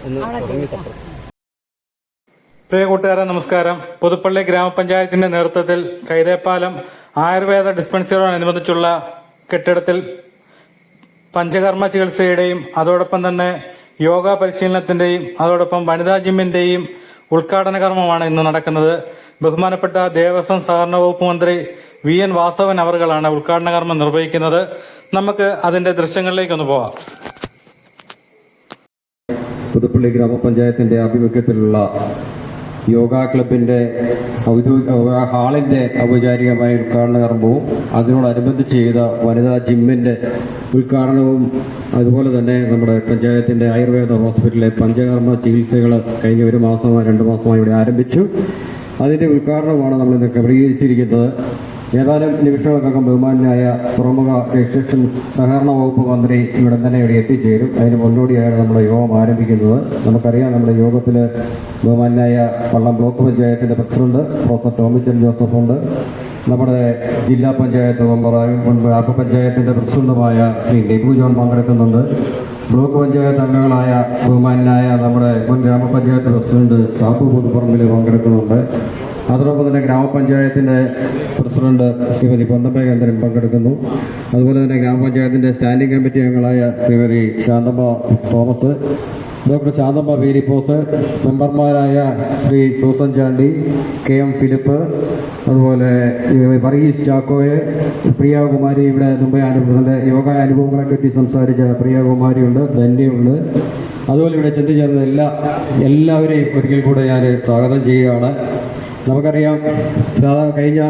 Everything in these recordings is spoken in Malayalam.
എന്ന് തുടങ്ങി. പ്രിയ കൂട്ടുകാരെ നമസ്കാരം. പുതുപ്പള്ളി ഗ്രാമപഞ്ചായത്തിന്റെ നേതൃത്വത്തിൽ കൈതേപ്പാലം ആയുർവേദ ഡിസ്പെൻസറിയോടനുബന്ധിച്ചുള്ള കെട്ടിടത്തിൽ പഞ്ചകർമ്മ ചികിത്സയുടെയും അതോടൊപ്പം തന്നെ യോഗ പരിശീലനത്തിന്റെയും അതോടൊപ്പം വനിതാ ജിമ്മിന്റെയും ഉദ്ഘാടന കർമ്മമാണ് ഇന്ന് നടക്കുന്നത്. ബഹുമാനപ്പെട്ട ദേവസ്വം സഹകരണ വകുപ്പ് മന്ത്രി VN വാസവൻ അവറുകളാണ് ഉദ്ഘാടന കർമ്മം നിർവഹിക്കുന്നത്. നമുക്ക് അതിന്റെ ദൃശ്യങ്ങളിലേക്കൊന്ന് പോവാം. പുതുപ്പള്ളി ഗ്രാമപഞ്ചായത്തിന്റെ ആഭിമുഖ്യത്തിലുള്ള യോഗ ക്ലബിന്റെ ഹാളിന്റെ ഔപചാരികമായ ഉദ്ഘാടന കർമ്മവും അതിനോടനുബന്ധിച്ച് ചെയ്ത വനിതാ ജിമ്മിന്റെ ഉദ്ഘാടനവും അതുപോലെ തന്നെ നമ്മുടെ പഞ്ചായത്തിന്റെ ആയുർവേദ ഹോസ്പിറ്റലിലെ പഞ്ചകർമ്മ ചികിത്സകൾ കഴിഞ്ഞ 2 മാസമായി ഇവിടെ ആരംഭിച്ചു. അതിന്റെ ഉദ്ഘാടനമാണ് നമ്മൾ ഇന്ന് ക്രമീകരിച്ചിരിക്കുന്നത്. ഏതാനും നിമിഷങ്ങൾക്കകം ബഹുമാനായ തുറമുഖ രജിസ്ട്രേഷൻ സഹകരണ വകുപ്പ് മന്ത്രി ഇവിടെ എത്തിച്ചേരും. അതിന് മുന്നോടിയായാണ് നമ്മുടെ യോഗം ആരംഭിക്കുന്നത്. നമുക്കറിയാം, നമ്മുടെ യോഗത്തിൽ ബഹുമാനായ പള്ളം ബ്ലോക്ക് പഞ്ചായത്തിന്റെ പ്രസിഡന്റ് പ്രൊഫസർ ടോമിച്ചൻ ജോസഫ് ഉണ്ട്. നമ്മുടെ ജില്ലാ പഞ്ചായത്ത് മെമ്പറായും മുൻ ബ്ലോക്ക് പഞ്ചായത്തിന്റെ പ്രസിഡന്റുമായ ശ്രീ ഡെബു ജോൺ പങ്കെടുക്കുന്നുണ്ട്. ബ്ലോക്ക് പഞ്ചായത്ത് അംഗങ്ങളായ ബഹുമാനായ നമ്മുടെ മുൻ ഗ്രാമപഞ്ചായത്ത് പ്രസിഡന്റ് സാബു പുതുപ്പറമ്പിൽ പങ്കെടുക്കുന്നുണ്ട്. അതോടൊപ്പം തന്നെ ഗ്രാമപഞ്ചായത്തിന്റെ പ്രസിഡന്റ് ശ്രീമതി പൊന്നമ്മേന്ദ്രൻ പങ്കെടുക്കുന്നു. അതുപോലെ തന്നെ ഗ്രാമപഞ്ചായത്തിന്റെ സ്റ്റാൻഡിംഗ് കമ്മിറ്റി അംഗങ്ങളായ ശ്രീമതി ശാന്തമ്മ തോമസ്, ഡോക്ടർ ശാന്തമ്മ പീരിപ്പോസ്, മെമ്പർമാരായ ശ്രീ സൂസൻ ചാണ്ടി, KM ഫിലിപ്പ്, അതുപോലെ വർഗീസ് ചാക്കോയെ, പ്രിയകുമാരി, ഇവിടെ മുമ്പേ അനുഭവങ്ങളുടെ യോഗ അനുഭവങ്ങളെ പറ്റി സംസാരിച്ച പ്രിയകുമാരിയുണ്ട്, ധന്യയുണ്ട്. അതുപോലെ ഇവിടെ ചെന്നുചേർന്ന എല്ലാവരെയും ഒരിക്കൽ കൂടെ ഞാൻ സ്വാഗതം ചെയ്യുകയാണ്. നമുക്കറിയാം, കഴിഞ്ഞ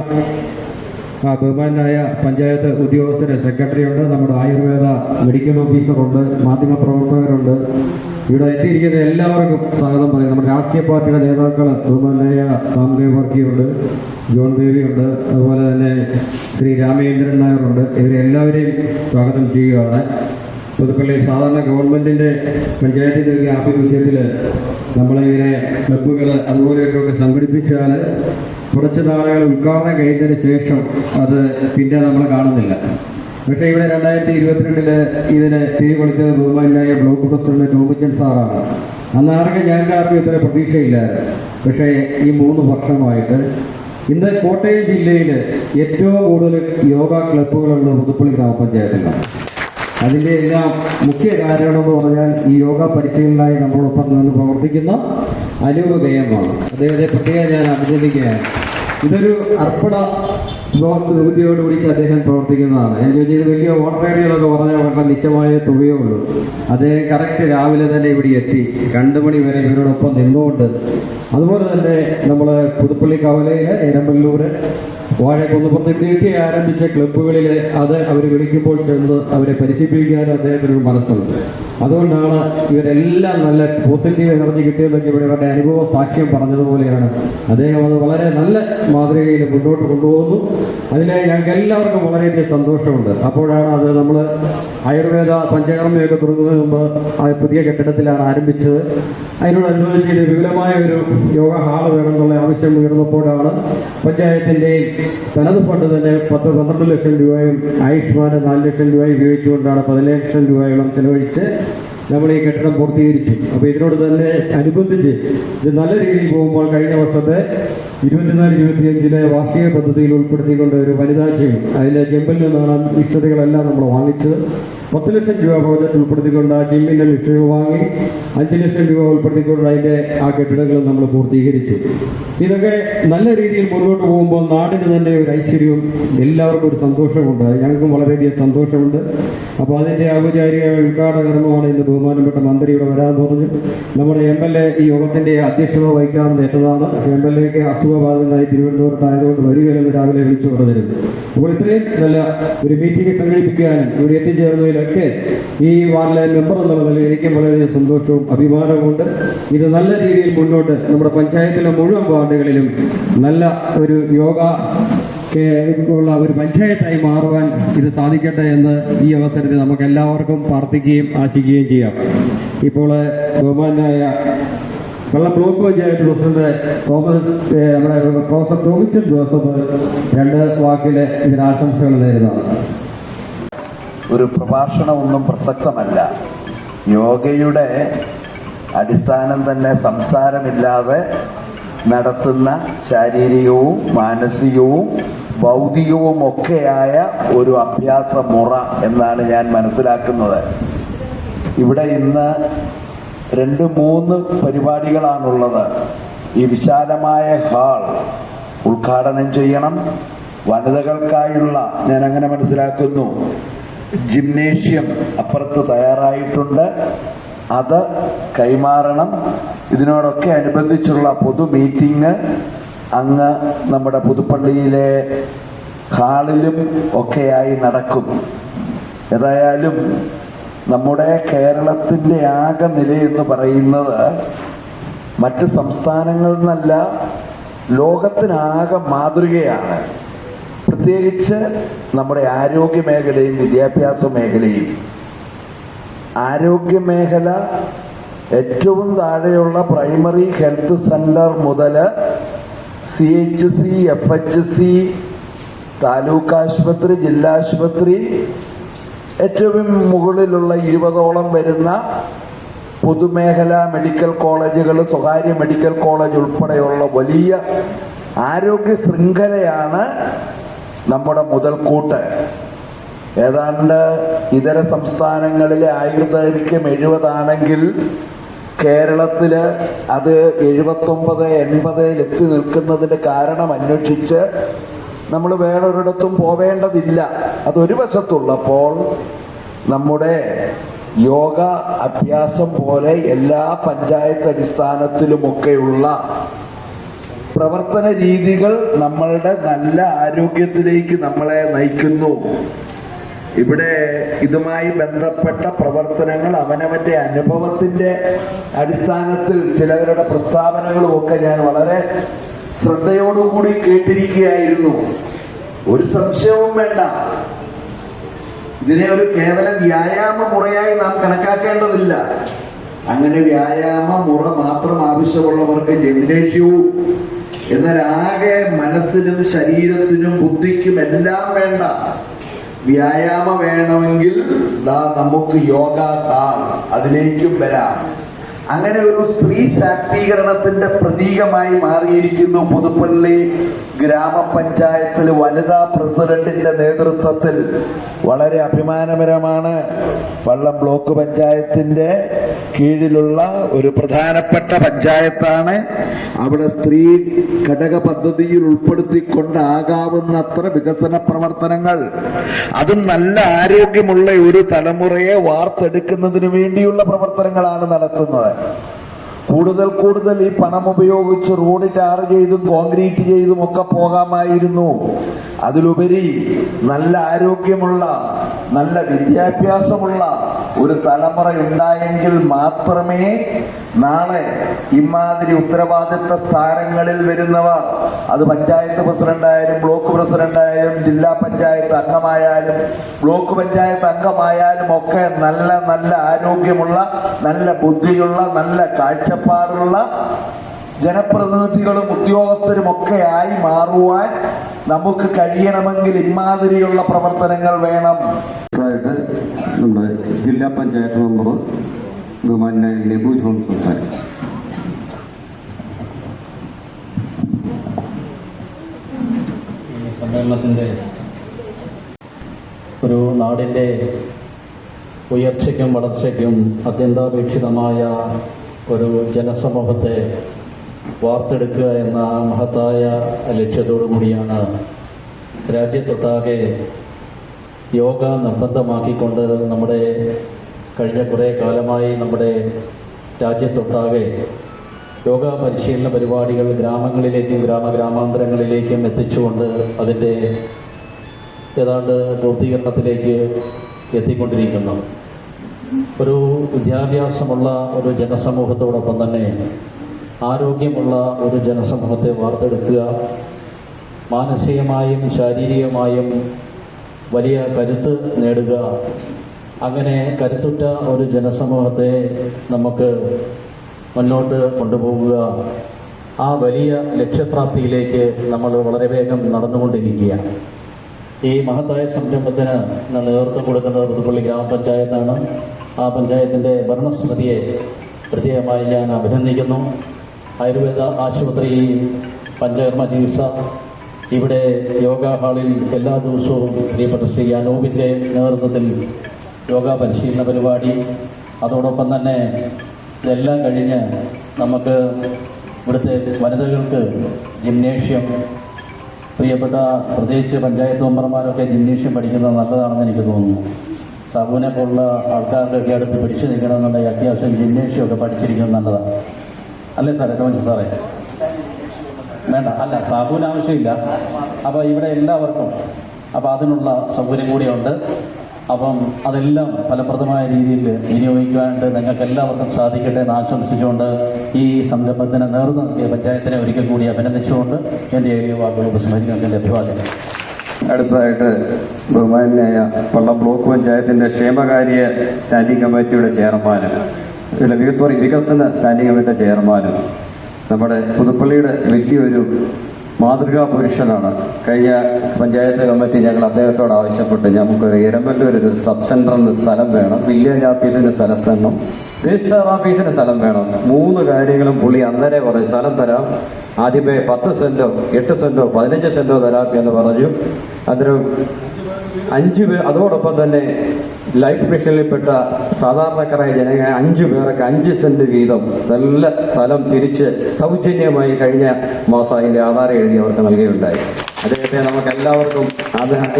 ബഹുമാനായ പഞ്ചായത്ത് ഉദ്യോഗസ്ഥര്, സെക്രട്ടറി ഉണ്ട്, നമ്മുടെ ആയുർവേദ മെഡിക്കൽ ഓഫീസറുണ്ട്, മാധ്യമപ്രവർത്തകരുണ്ട്. ഇവിടെ എത്തിയിരിക്കുന്ന എല്ലാവർക്കും സ്വാഗതം പറയും. നമ്മുടെ രാഷ്ട്രീയ പാർട്ടിയുടെ നേതാക്കൾ ബഹുമാനായ സാംദേവ് വർക്കിയുണ്ട്, ജോൺ ദേവിയുണ്ട്, അതുപോലെ തന്നെ ശ്രീ രാമേന്ദ്രൻ നായരുണ്ട്. ഇവരെല്ലാവരെയും സ്വാഗതം ചെയ്യുകയാണ്. പുതുപ്പള്ളി സാധാരണ ഗവൺമെന്റിന്റെ പഞ്ചായത്തിന്റെ ആഭിമുഖ്യത്തിൽ നമ്മളിങ്ങനെ ക്ലബ്ബുകൾ അതുപോലെയൊക്കെ സംഘടിപ്പിച്ചാൽ കുറച്ച് നാളുകൾ ഉദ്ഘാടനം കഴിഞ്ഞതിന് ശേഷം അത് പിന്നെ നമ്മൾ കാണുന്നില്ല. പക്ഷേ ഇവിടെ 2022 ഇതിന് തിരികൊടുത്തത് ബഹുമാനായ ബ്ലോക്ക് പ്രസിഡന്റ് ടോമിച്ചൻ സാറാണ്. അന്നാർക്കും ഞങ്ങൾക്കാർക്കും ഇത്ര പ്രതീക്ഷയില്ലായിരുന്നു. പക്ഷേ ഈ 3 വർഷമായിട്ട് ഇന്ന് കോട്ടയം ജില്ലയിൽ ഏറ്റവും കൂടുതൽ യോഗ ക്ലബ്ബുകളുള്ള പുതുപ്പള്ളി ഗ്രാമപഞ്ചായത്തിലാണ്. അതിൻ്റെ എല്ലാം മുഖ്യ കാരണം എന്ന് പറഞ്ഞാൽ ഈ യോഗ പരിശീലനമായി നമ്മളൊപ്പം നിന്ന് പ്രവർത്തിക്കുന്ന അനൂപ് KM-ആണ്. അദ്ദേഹത്തെ പ്രത്യേകം ഞാൻ അഭിനന്ദിക്കുകയാണ്. ഇതൊരു അർപ്പണ യോഗ്യതയോടുകൂടി അദ്ദേഹം പ്രവർത്തിക്കുന്നതാണ്. ഞാൻ ചോദിച്ചത് വലിയ ഓണറേറികളൊക്കെ പറഞ്ഞാൽ വളരെ നിശ്ചയമായ തുകയേ ഉള്ളൂ. അദ്ദേഹം കറക്റ്റ് രാവിലെ തന്നെ ഇവിടെ എത്തി 2 മണി വരെ ഇവരോടൊപ്പം നിന്നുകൊണ്ട്, അതുപോലെ തന്നെ നമ്മൾ പുതുപ്പള്ളി കവലയിലെ എരമ്പല്ലൂർ വാഴക്കുന്നുപുറത്ത് ഇവിടെയൊക്കെ ആരംഭിച്ച ക്ലബ്ബുകളിൽ അത് അവർ വിളിക്കുമ്പോൾ ചെന്ന് അവരെ പരിശീലിപ്പിക്കാൻ അദ്ദേഹത്തിനൊരു മനസ്സുണ്ട്. അതുകൊണ്ടാണ് ഇവരെല്ലാം നല്ല പോസിറ്റീവ് എനർജി കിട്ടിയതൊക്കെ ഇവിടെ അവരുടെ അനുഭവ സാക്ഷ്യം പറഞ്ഞതുപോലെയാണ്. അദ്ദേഹം അത് വളരെ നല്ല മാതൃകയിൽ മുന്നോട്ട് കൊണ്ടുപോകുന്നു. അതിനെ ഞങ്ങൾക്ക് എല്ലാവർക്കും വളരെയധികം സന്തോഷമുണ്ട്. അപ്പോഴാണ് അത് നമ്മൾ ആയുർവേദ പഞ്ചകർമ്മയൊക്കെ തുടങ്ങുന്നതിന് മുമ്പ് ആ പുതിയ കെട്ടിടത്തിലാണ് ആരംഭിച്ചത്. അതിനോടനുബന്ധിച്ച് വിപുലമായ ഒരു യോഗ ഹാൾ വേണമെന്നുള്ള ആവശ്യം ഉയർന്നപ്പോഴാണ് പഞ്ചായത്തിൻ്റെയും തനത് ഫണ്ട് തന്നെ 10-12 ലക്ഷം രൂപയും ആയുഷ്മാന് 4 ലക്ഷം രൂപയും ഉപയോഗിച്ചുകൊണ്ടാണ് 15 ലക്ഷം രൂപയോളം ചെലവഴിച്ച് നമ്മൾ ഈ കെട്ടിടം പൂർത്തീകരിച്ചു. അപ്പോൾ ഇതിനോട് തന്നെ അനുബന്ധിച്ച് ഇത് നല്ല രീതിയിൽ പോകുമ്പോൾ കഴിഞ്ഞ വർഷത്തെ 24-25 വാർഷിക പദ്ധതിയിൽ ഉൾപ്പെടുത്തിക്കൊണ്ട് ഒരു വനിതാ ജിം, അതിലെ ജിമ്മിൽ നിന്നാണ് മിഷനറികളെല്ലാം നമ്മൾ വാങ്ങിച്ചത്. 10 ലക്ഷം രൂപ പ്രോജക്റ്റ് ഉൾപ്പെടുത്തിക്കൊണ്ട് ആ ജിമ്മിൻ്റെ മിഷനറി വാങ്ങി 5 ലക്ഷം രൂപ ഉൾപ്പെടുത്തിക്കൊണ്ട് അതിൻ്റെ ആ കെട്ടിടങ്ങളും നമ്മൾ പൂർത്തീകരിച്ചു. ഇതൊക്കെ നല്ല രീതിയിൽ മുന്നോട്ട് പോകുമ്പോൾ നാടിന് തന്നെ ഒരു ഐശ്വര്യവും എല്ലാവർക്കും ഒരു സന്തോഷമുണ്ട്. ഞങ്ങൾക്കും വളരെയധികം സന്തോഷമുണ്ട്. അപ്പോൾ അതിൻ്റെ ഔപചാരിക ഉദ്ഘാടന കർമ്മമാണ് ഇന്ന് ബഹുമാനപ്പെട്ട മന്ത്രി ഇവിടെ വരാൻ പറഞ്ഞു. നമ്മുടെ MLA ഈ യോഗത്തിൻ്റെ അധ്യക്ഷത വഹിക്കാമെന്ന് ഏറ്റതാണ്. MLAക്ക് അസുഖബാധിതനായി തിരുവനന്തപുരത്തായതുകൊണ്ട് വരികയെന്ന് രാവിലെ വിളിച്ചു പറഞ്ഞിരുന്നു. അപ്പോൾ ഇത്രയും നല്ല ഒരു മീറ്റിംഗ് സംഘടിപ്പിക്കാനും ഇവിടെ എത്തിച്ചേർന്നതിലൊക്കെ ഈ വാർഡിലെ മെമ്പർ എന്നുള്ള നിലയിൽ എനിക്കും വളരെയധികം സന്തോഷവും അഭിമാനവുമുണ്ട്. ഇത് നല്ല രീതിയിൽ മുന്നോട്ട് നമ്മുടെ പഞ്ചായത്തിലെ മുഴുവൻ വാർഡുകളിലും നല്ല ഒരു യോഗ ഉള്ള ഒരു പഞ്ചായത്തായി മാറുവാൻ ഇത് സാധിക്കട്ടെ എന്ന് ഈ അവസരത്തിൽ നമുക്ക് എല്ലാവർക്കും പ്രാർത്ഥിക്കുകയും ആശിക്കുകയും ചെയ്യാം. ഇപ്പോൾ ബഹുമാനായ വെള്ളം ബ്ലോക്ക് പഞ്ചായത്ത് പ്രസിഡന്റ് നമ്മുടെ പ്രൊഫസർ ടോമിച്ചൻ ജോസഫ് 2 വാക്കിലെ ഇതിനാശംസകൾ നേരുന്നതാണ്. ഒരു പ്രഭാഷണമൊന്നും പ്രസക്തമല്ല. യോഗയുടെ അടിസ്ഥാനം തന്നെ സംസാരമില്ലാതെ നടത്തുന്ന ശാരീരികവും മാനസികവും ഭൗതികവും ഒക്കെയായ ഒരു അഭ്യാസ മുറ എന്നാണ് ഞാൻ മനസ്സിലാക്കുന്നത്. ഇവിടെ ഇന്ന് 2-3 പരിപാടികളാണുള്ളത്. ഈ വിശാലമായ ഹാൾ ഉദ്ഘാടനം ചെയ്യണം. വനിതകൾക്കായുള്ള, ഞാൻ അങ്ങനെ മനസ്സിലാക്കുന്നു, ജിംനേഷ്യം അപ്പുറത്ത് തയ്യാറായിട്ടുണ്ട്, അത് കൈമാറണം. ഇതിനോടൊക്കെ അനുബന്ധിച്ചുള്ള പൊതു മീറ്റിംഗ് അങ്ങ് നമ്മുടെ പുതുപ്പള്ളിയിലെ ഹാളിലും ഒക്കെയായി നടക്കും. ഏതായാലും നമ്മുടെ കേരളത്തിൻ്റെ ആകെ നിലയെന്ന് പറയുന്നത് മറ്റ് സംസ്ഥാനങ്ങളിൽ നിന്നല്ല, ലോകത്തിനാകെ മാതൃകയാണ്. പ്രത്യേകിച്ച് നമ്മുടെ ആരോഗ്യ മേഖലയും വിദ്യാഭ്യാസ മേഖലയും. ആരോഗ്യ മേഖല ഏറ്റവും താഴെയുള്ള പ്രൈമറി ഹെൽത്ത് സെന്റർ മുതൽ CHC, FHC, താലൂക്ക് ആശുപത്രി, ജില്ലാ ആശുപത്രി, ഏറ്റവും മുകളിലുള്ള 20ഓളം വരുന്ന പൊതുമേഖലാ മെഡിക്കൽ കോളേജുകൾ, സ്വകാര്യ മെഡിക്കൽ കോളേജ് ഉൾപ്പെടെയുള്ള വലിയ ആരോഗ്യ ശൃംഖലയാണ് നമ്മുടെ മുതൽക്കൂട്ട്. ഏതാണ്ട് ഇതര സംസ്ഥാനങ്ങളിലെ ആയുർദൈർഘ്യം 70 ആണെങ്കിൽ കേരളത്തിൽ അത് 79-80 എത്തി നിൽക്കുന്നതിൻ്റെ കാരണം അന്വേഷിച്ച് നമ്മൾ വേറൊരിടത്തും പോവേണ്ടതില്ല. അതൊരു വശത്തുള്ളപ്പോൾ നമ്മുടെ യോഗ അഭ്യാസം പോലെ എല്ലാ പഞ്ചായത്ത് അടിസ്ഥാനത്തിലുമൊക്കെയുള്ള പ്രവർത്തന രീതികൾ നമ്മളുടെ നല്ല ആരോഗ്യത്തിലേക്ക് നമ്മളെ നയിക്കുന്നു. ഇവിടെ ഇതുമായി ബന്ധപ്പെട്ട പ്രവർത്തനങ്ങൾ അവനവന്റെ അനുഭവത്തിന്റെ അടിസ്ഥാനത്തിൽ ചിലവരുടെ പ്രസ്താവനകളും ഒക്കെ ഞാൻ വളരെ ശ്രദ്ധയോടുകൂടി കേട്ടിരിക്കുകയായിരുന്നു. ഒരു സംശയവും വേണ്ട, ഇതിനെ ഒരു കേവലം വ്യായാമ മുറയായി നാം കണക്കാക്കേണ്ടതില്ല. അങ്ങനെ വ്യായാമ മുറ മാത്രം ആവശ്യമുള്ളവർക്ക് ജിംനേഷ്യവും, എന്നാൽ ആകെ മനസ്സിനും ശരീരത്തിനും ബുദ്ധിക്കും എല്ലാം വേണ്ട വ്യായാമം വേണമെങ്കിൽ നമുക്ക് യോഗ ഹാൾ, അതിലേക്കും വരാം. അങ്ങനെ ഒരു സ്ത്രീ ശാക്തീകരണത്തിന്റെ പ്രതീകമായി മാറിയിരിക്കുന്നു പുതുപ്പള്ളി ഗ്രാമപഞ്ചായത്തിൽ വനിതാ പ്രസിഡന്റിന്റെ നേതൃത്വത്തിൽ. വളരെ അഭിമാനകരമാണ്. വള്ളം ബ്ലോക്ക് പഞ്ചായത്തിന്റെ കീഴിലുള്ള ഒരു പ്രധാനപ്പെട്ട പഞ്ചായത്താണ്. അവിടെ സ്ത്രീ ഘടക പദ്ധതിയിൽ ഉൾപ്പെടുത്തിക്കൊണ്ടാകാവുന്നത്ര വികസന പ്രവർത്തനങ്ങൾ, അതും നല്ല ആരോഗ്യമുള്ള ഒരു തലമുറയെ വാർത്തെടുക്കുന്നതിന് വേണ്ടിയുള്ള പ്രവർത്തനങ്ങളാണ് നടത്തുന്നത്. കൂടുതൽ ഈ പണം ഉപയോഗിച്ച് റോഡ് ടാർ ചെയ്തും കോൺക്രീറ്റ് ചെയ്തും ഒക്കെ പോകാമായിരുന്നു. അതിലുപരി നല്ല ആരോഗ്യമുള്ള, നല്ല വിദ്യാഭ്യാസമുള്ള ഒരു തലമുറ ഉണ്ടായെങ്കിൽ മാത്രമേ നാളെ ഇമാതിരി ഉത്തരവാദിത്ത സ്ഥാനങ്ങളിൽ വരുന്നവർ, അത് പഞ്ചായത്ത് പ്രസിഡന്റായാലും ബ്ലോക്ക് പ്രസിഡന്റായാലും ജില്ലാ പഞ്ചായത്ത് അംഗമായാലും ബ്ലോക്ക് പഞ്ചായത്ത് അംഗമായാലും ഒക്കെ നല്ല നല്ല ആരോഗ്യമുള്ള, നല്ല ബുദ്ധിയുള്ള, നല്ല കാഴ്ചപ്പാടുള്ള ജനപ്രതിനിധികളും ഉദ്യോഗസ്ഥരും ഒക്കെ ആയി മാറുവാൻ നമുക്ക് കഴിയണമെങ്കിൽ ഇമാതിരിയുള്ള പ്രവർത്തനങ്ങൾ വേണം. നമ്മുടെ ജില്ലാ പഞ്ചായത്ത് മെമ്പർ ബഹുമാനായ നെബു ജോൺ സംസാരിക്കും. ഈ സമ്മേളനത്തിൻ്റെ ഒരു നാടിൻ്റെ ഉയർച്ചയ്ക്കും വളർച്ചയ്ക്കും അത്യന്താപേക്ഷിതമായ ഒരു ജനസമൂഹത്തെ വാർത്തെടുക്കുക എന്ന മഹത്തായ ലക്ഷ്യത്തോടു കൂടിയാണ് രാജ്യത്തൊട്ടാകെ യോഗ നിർബന്ധമാക്കിക്കൊണ്ട് നമ്മുടെ കഴിഞ്ഞ കുറേ കാലമായി നമ്മുടെ രാജ്യത്തൊട്ടാകെ യോഗ പരിശീലന പരിപാടികൾ ഗ്രാമങ്ങളിലേക്കും ഗ്രാമാന്തരങ്ങളിലേക്കും എത്തിച്ചുകൊണ്ട് അതിൻ്റെ ഏതാണ്ട് പൂർത്തീകരണത്തിലേക്ക് എത്തിക്കൊണ്ടിരിക്കുന്നു. ഒരു വിദ്യാഭ്യാസമുള്ള ഒരു ജനസമൂഹത്തോടൊപ്പം തന്നെ ആരോഗ്യമുള്ള ഒരു ജനസമൂഹത്തെ വാർത്തെടുക്കുക, മാനസികമായും ശാരീരികമായും വലിയ കരുത്ത് നേടുക, അങ്ങനെ കരുത്തുറ്റ ഒരു ജനസമൂഹത്തെ നമുക്ക് മുന്നോട്ട് കൊണ്ടുപോകുക, ആ വലിയ ലക്ഷ്യപ്രാപ്തിയിലേക്ക് നമ്മൾ വളരെ വേഗം നടന്നുകൊണ്ടിരിക്കുകയാണ്. ഈ മഹത്തായ സംരംഭത്തിന് നേതൃത്വം കൊടുക്കുന്നത് പുതുപ്പള്ളി ഗ്രാമപഞ്ചായത്താണ്. ആ പഞ്ചായത്തിൻ്റെ ഭരണസമിതിയെ പ്രത്യേകമായി ഞാൻ അഭിനന്ദിക്കുന്നു. ആയുർവേദ ആശുപത്രി പഞ്ചകർമ്മ ചികിത്സ ഇവിടെ യോഗ ഹാളിൽ എല്ലാ ദിവസവും പ്രിയപ്പെട്ട ശ്രീ അനൂപിൻ്റെ നേതൃത്വത്തിൽ യോഗ പരിശീലന പരിപാടി, അതോടൊപ്പം തന്നെ ഇതെല്ലാം കഴിഞ്ഞ് നമുക്ക് ഇവിടുത്തെ വനിതകൾക്ക് ജിംനേഷ്യം, പ്രിയപ്പെട്ട പ്രത്യേകിച്ച് പഞ്ചായത്ത് മെമ്പർമാരൊക്കെ ജിംനേഷ്യം പഠിക്കുന്നത് നല്ലതാണെന്ന് എനിക്ക് തോന്നുന്നു. സാബുവിനെ പോലുള്ള ആൾക്കാർക്കൊക്കെ അടുത്ത് പിടിച്ചു നിൽക്കണമെന്നുണ്ടെങ്കിൽ അത്യാവശ്യം ജിംനേഷ്യമൊക്കെ പഠിച്ചിരിക്കുന്നത് നല്ലതാണ്, അല്ലേ സാറേ? രമേശ് സാറേ വേണ്ട, അല്ല സാബുവിന് ആവശ്യമില്ല. അപ്പോൾ ഇവിടെ എല്ലാവർക്കും അപ്പോൾ അതിനുള്ള സൗകര്യം കൂടിയുണ്ട്. അപ്പം അതെല്ലാം ഫലപ്രദമായ രീതിയിൽ വിനിയോഗിക്കാനായിട്ട് നിങ്ങൾക്ക് എല്ലാവർക്കും സാധിക്കട്ടെ എന്ന് ആശംസിച്ചുകൊണ്ട് ഈ സംരംഭത്തിന് നേതൃത്വം നൽകിയ പഞ്ചായത്തിനെ ഒരിക്കൽ കൂടി അഭിനന്ദിച്ചുകൊണ്ട് എൻ്റെ ഏരിയ വാക്കുകൾ ഉപസംഹരിക്കാൻ എൻ്റെ അഭിവാദ്യം. അടുത്തതായിട്ട് ബഹുമാനായ പള്ളം ബ്ലോക്ക് പഞ്ചായത്തിൻ്റെ ക്ഷേമകാര്യ സ്റ്റാൻഡിംഗ് കമ്മിറ്റിയുടെ ചെയർമാനും വികസന സ്റ്റാൻഡിംഗ് കമ്മിറ്റിയുടെ ചെയർമാനും നമ്മുടെ പുതുപ്പള്ളിയുടെ വലിയൊരു മാതൃകാ പുരുഷനാണ്. കഴിഞ്ഞ പഞ്ചായത്ത് കമ്മിറ്റി ഞങ്ങൾ അദ്ദേഹത്തോട് ആവശ്യപ്പെട്ട് നമുക്കൊരു എരമല്ലൂരൊരു സബ് സെന്ററിന് സ്ഥലം വേണം, വില്ലേജ് ഓഫീസിന് സ്ഥലം, രജിസ്ട്രാർ ഓഫീസിന് സ്ഥലം വേണം. 3 കാര്യങ്ങളും പുള്ളി അന്നേരം പറഞ്ഞു സ്ഥലം തരാം, ആദ്യമേ 10 സെന്റോ 8 സെന്റോ 15 സെന്റോ തരാം എന്ന് പറഞ്ഞു. അന്നേരം 5 പേർ, അതോടൊപ്പം തന്നെ ലൈഫ് മിഷനിൽപ്പെട്ട സാധാരണക്കാരായ ജനങ്ങൾ 5 പേർക്ക് 5 സെന്റ് വീതം നല്ല സ്ഥലം തിരിച്ച് സൗജന്യമായി കഴിഞ്ഞ മാസം അതിൻ്റെ ആധാരം എഴുതി അവർക്ക് നൽകുകയുണ്ടായി. അദ്ദേഹത്തെ നമുക്ക് എല്ലാവർക്കും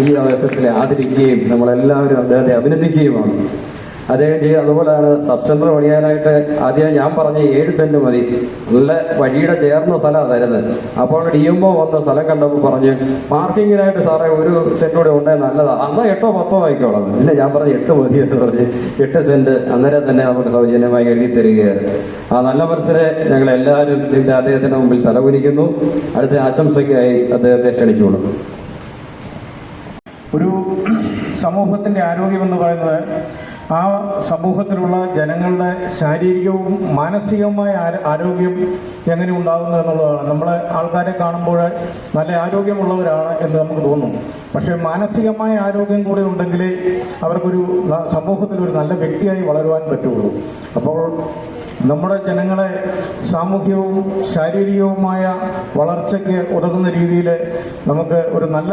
ഈ അവസരത്തിൽ ആദരിക്കുകയും നമ്മളെല്ലാവരും അദ്ദേഹത്തെ അഭിനന്ദിക്കുകയുമാണ്. അദ്ദേഹം അതുപോലെയാണ് സബ് സെന്റർ പണിയാനായിട്ട് ആദ്യം ഞാൻ പറഞ്ഞ 7 സെന്റ് മതി, നല്ല വഴിയുടെ ചേർന്ന സ്ഥലമാണ് തരുന്നത്. അപ്പോൾ DMO വന്ന സ്ഥലം കണ്ടപ്പോൾ പറഞ്ഞ് പാർക്കിങ്ങിനായിട്ട് സാറേ 1 സെന്റ് കൂടെ ഉണ്ടെങ്കിൽ നല്ലതാണ്, അന്ന് 8 or 10 ആയിക്കോളാം. ഇല്ല, ഞാൻ പറഞ്ഞ് 8 മതി എന്ന് പറഞ്ഞ് 8 സെന്റ് അന്നേരം തന്നെ നമുക്ക് സൗജന്യമായി എഴുതി തരികയാണ്. ആ നല്ല മനസ്സിനെ ഞങ്ങൾ എല്ലാവരും ഇതിന്റെ അദ്ദേഹത്തിന്റെ മുമ്പിൽ തലകുനിക്കുന്നു. അടുത്ത ആശംസയ്ക്കായി അദ്ദേഹത്തെ ക്ഷണിച്ചോളൂ. ഒരു സമൂഹത്തിൻ്റെ ആരോഗ്യമെന്ന് പറയുന്നത് ആ സമൂഹത്തിലുള്ള ജനങ്ങളുടെ ശാരീരികവും മാനസികവുമായ ആരോഗ്യം എങ്ങനെ ഉണ്ടാകുന്നു എന്നുള്ളതാണ്. നമ്മൾ ആൾക്കാരെ കാണുമ്പോൾ നല്ല ആരോഗ്യമുള്ളവരാണ് എന്ന് നമുക്ക് തോന്നും. പക്ഷേ മാനസികമായ ആരോഗ്യം കൂടെ ഉണ്ടെങ്കിലേ അവർക്കൊരു സമൂഹത്തിലൊരു നല്ല വ്യക്തിയായി വളരുവാൻ പറ്റുള്ളൂ. അപ്പോൾ നമ്മുടെ ജനങ്ങളെ സാമൂഹികവും ശാരീരികവുമായ വളർച്ചയ്ക്ക് ഉതകുന്ന രീതിയിൽ നമുക്ക് ഒരു നല്ല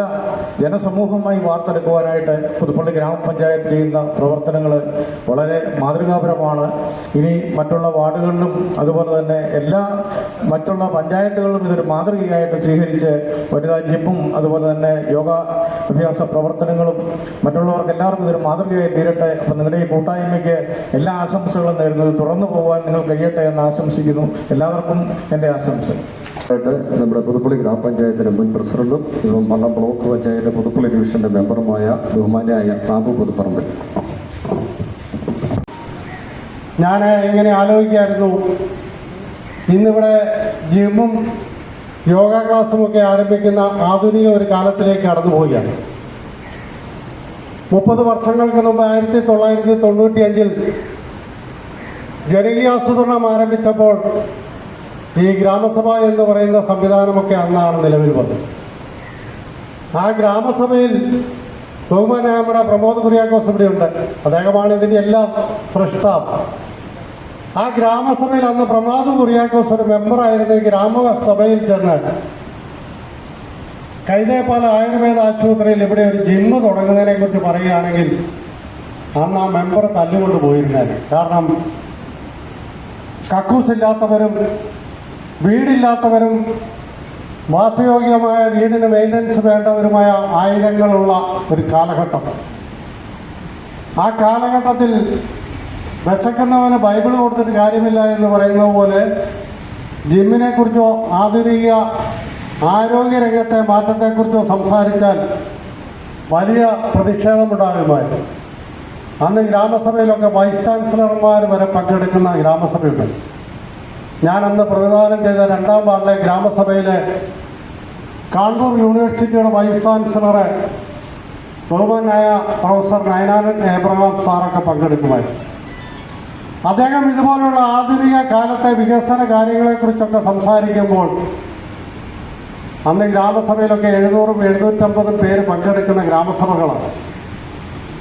ജനസമൂഹമായി വാർത്തെടുക്കുവാനായിട്ട് പുതുപ്പള്ളി ഗ്രാമപഞ്ചായത്ത് ചെയ്യുന്ന പ്രവർത്തനങ്ങൾ വളരെ മാതൃകാപരമാണ്. ഇനി മറ്റുള്ള വാർഡുകളിലും അതുപോലെ തന്നെ എല്ലാ മറ്റുള്ള പഞ്ചായത്തുകളിലും ഇതൊരു മാതൃകയായിട്ട് സ്വീകരിച്ച് വനിതാ ജിമ്മും അതുപോലെ തന്നെ യോഗ അഭ്യാസ പ്രവർത്തനങ്ങളും മറ്റുള്ളവർക്ക് എല്ലാവർക്കും ഇതൊരു മാതൃകയായി തീരട്ടെ. അപ്പം നിങ്ങളുടെ ഈ കൂട്ടായ്മയ്ക്ക് എല്ലാ ആശംസകളും നേരുന്നത് തുടർന്നു പോകാൻ നിങ്ങൾ കഴിയട്ടെ എന്ന് ആശംസിക്കുന്നു. എല്ലാവർക്കും എൻ്റെ ആശംസ. നമ്മുടെ പുതുപ്പള്ളി ഗ്രാമപഞ്ചായത്തിന്റെ മുൻ പ്രസിഡന്റും പള്ളം ബ്ലോക്ക് പഞ്ചായത്ത് പുതുപ്പള്ളി ഡിവിഷന്റെ മെമ്പറുമായ ബഹുമാനായ സാബു പുതുപ്പറമ്പിൽ. ഞാൻ ഇങ്ങനെ ആലോചിക്കായിരുന്നു, ഇന്നിവിടെ ജിമ്മും യോഗ ക്ലാസ്സും ഒക്കെ ആരംഭിക്കുന്ന ആധുനിക ഒരു കാലത്തിലേക്ക് കടന്നു പോവുകയാണ്. 30 വർഷങ്ങൾക്ക് മുമ്പ് 1995 ജനകീയാസൂത്രണം ആരംഭിച്ചപ്പോൾ ഈ ഗ്രാമസഭ എന്ന് പറയുന്ന സംവിധാനമൊക്കെ അന്നാണ് നിലവിൽ വന്നത്. ആ ഗ്രാമസഭയിൽ ബഹുമാനായ നമ്മുടെ പ്രമോദ് കുര്യാക്കോസ് ഇവിടെയുണ്ട്, അദ്ദേഹമാണ് ഇതിൻ്റെ എല്ലാം സൃഷ്ടാവ്. ആ ഗ്രാമസഭയിൽ അന്ന് പ്രമോദ് കുര്യാക്കോസ് ഒരു മെമ്പറായിരുന്നു. ഗ്രാമസഭയിൽ ചെന്ന് കൈതേപ്പാല ആയുർവേദ ആശുപത്രിയിൽ ഇവിടെ ഒരു ജിമ്മ് തുടങ്ങുന്നതിനെ കുറിച്ച് പറയുകയാണെങ്കിൽ അന്ന് ആ മെമ്പർ തല്ലുകൊണ്ട് പോയിരുന്നത്. കാരണം കക്കൂസില്ലാത്തവരും വീടില്ലാത്തവരും വാസയോഗ്യമായ വീടിന് മെയിൻ്റനൻസ് വേണ്ടവരുമായ ആയിരങ്ങളുള്ള ഒരു കാലഘട്ടം. ആ കാലഘട്ടത്തിൽ വിശക്കുന്നവന് ബൈബിൾ കൊടുത്തിട്ട് കാര്യമില്ല എന്ന് പറയുന്നത് പോലെ ജിമ്മിനെ കുറിച്ചോ ആധുനിക ആരോഗ്യരംഗത്തെ മാറ്റത്തെക്കുറിച്ചോ സംസാരിച്ചാൽ വലിയ പ്രതിഷേധമുണ്ടാകുമായിരുന്നു. അന്ന് ഗ്രാമസഭയിലൊക്കെ വൈസ് ചാൻസലർമാർ വരെ പങ്കെടുക്കുന്ന ഗ്രാമസഭയുണ്ട്. ഞാനന്ന് പ്രതിദാനം ചെയ്ത 2ാം വാർഡിലെ ഗ്രാമസഭയിലെ കാൺപൂർ യൂണിവേഴ്സിറ്റിയുടെ വൈസ് ചാൻസലറെ ബഹുമാനായ പ്രൊഫസർ നയനാനന്ദ് എബ്രഹാം സാറൊക്കെ പങ്കെടുക്കുമായിരുന്നു. അദ്ദേഹം ഇതുപോലുള്ള ആധുനിക കാലത്തെ വികസന കാര്യങ്ങളെക്കുറിച്ചൊക്കെ സംസാരിക്കുമ്പോൾ അന്ന് ഗ്രാമസഭയിലൊക്കെ 700-750 പേര് പങ്കെടുക്കുന്ന ഗ്രാമസഭകളാണ്.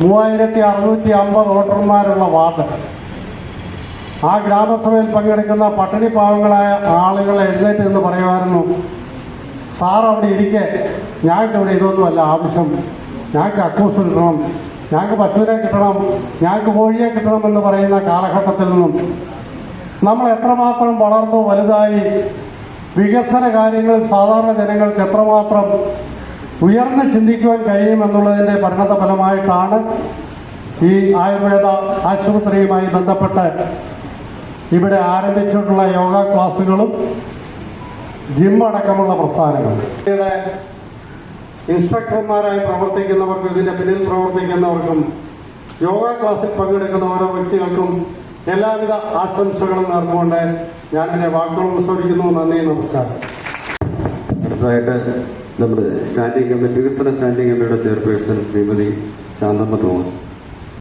3650 വോട്ടർമാരുള്ള വാർഡ്. ആ ഗ്രാമസഭയിൽ പങ്കെടുക്കുന്ന പട്ടിണി പാവങ്ങളായ ആളുകളെ എഴുന്നേറ്റ് എന്ന് പറയുമായിരുന്നു, സാർ അവിടെ ഇരിക്കെ ഞങ്ങൾക്ക് ഇവിടെ ഇതൊന്നുമല്ല ആവശ്യം, ഞങ്ങൾക്ക് അക്കൂസ് കിട്ടണം, ഞങ്ങൾക്ക് പശുവിനെ കിട്ടണം, ഞങ്ങൾക്ക് കോഴിയെ കിട്ടണമെന്ന് പറയുന്ന കാലഘട്ടത്തിൽ നിന്നും നമ്മൾ എത്രമാത്രം വളർന്നു വലുതായി വികസന കാര്യങ്ങളിൽ സാധാരണ ജനങ്ങൾക്ക് എത്രമാത്രം ഉയർന്ന് ചിന്തിക്കുവാൻ കഴിയുമെന്നുള്ളതിൻ്റെ പരിണത ഫലമായിട്ടാണ് ഈ ആയുർവേദ ആശുപത്രിയുമായി ബന്ധപ്പെട്ട് ഇവിടെ ആരംഭിച്ചിട്ടുള്ള യോഗ ക്ലാസ്സുകളും ജിം അടക്കമുള്ള പ്രസ്ഥാനങ്ങളും. ഇവിടെ ഇൻസ്ട്രക്ടർമാരായി പ്രവർത്തിക്കുന്നവർക്കും ഇതിൻ്റെ പിന്നിൽ പ്രവർത്തിക്കുന്നവർക്കും യോഗ ക്ലാസ്സിൽ പങ്കെടുക്കുന്ന ഓരോ വ്യക്തികൾക്കും എല്ലാവിധ ആശംസകളും നേർന്നുകൊണ്ട് ഞാൻ എൻ്റെ വാക്കുകൾ ഉപസംഹരിക്കുന്നു. നന്ദി, നമസ്കാരം. അടുത്തതായിട്ട് നമ്മുടെ സ്റ്റാൻഡിംഗ് കമ്മിറ്റി, വികസന സ്റ്റാൻഡിംഗ് കമ്മിറ്റിയുടെ ചെയർപേഴ്സൺ ശ്രീമതി ശാന്തമ്മ തോമസ്.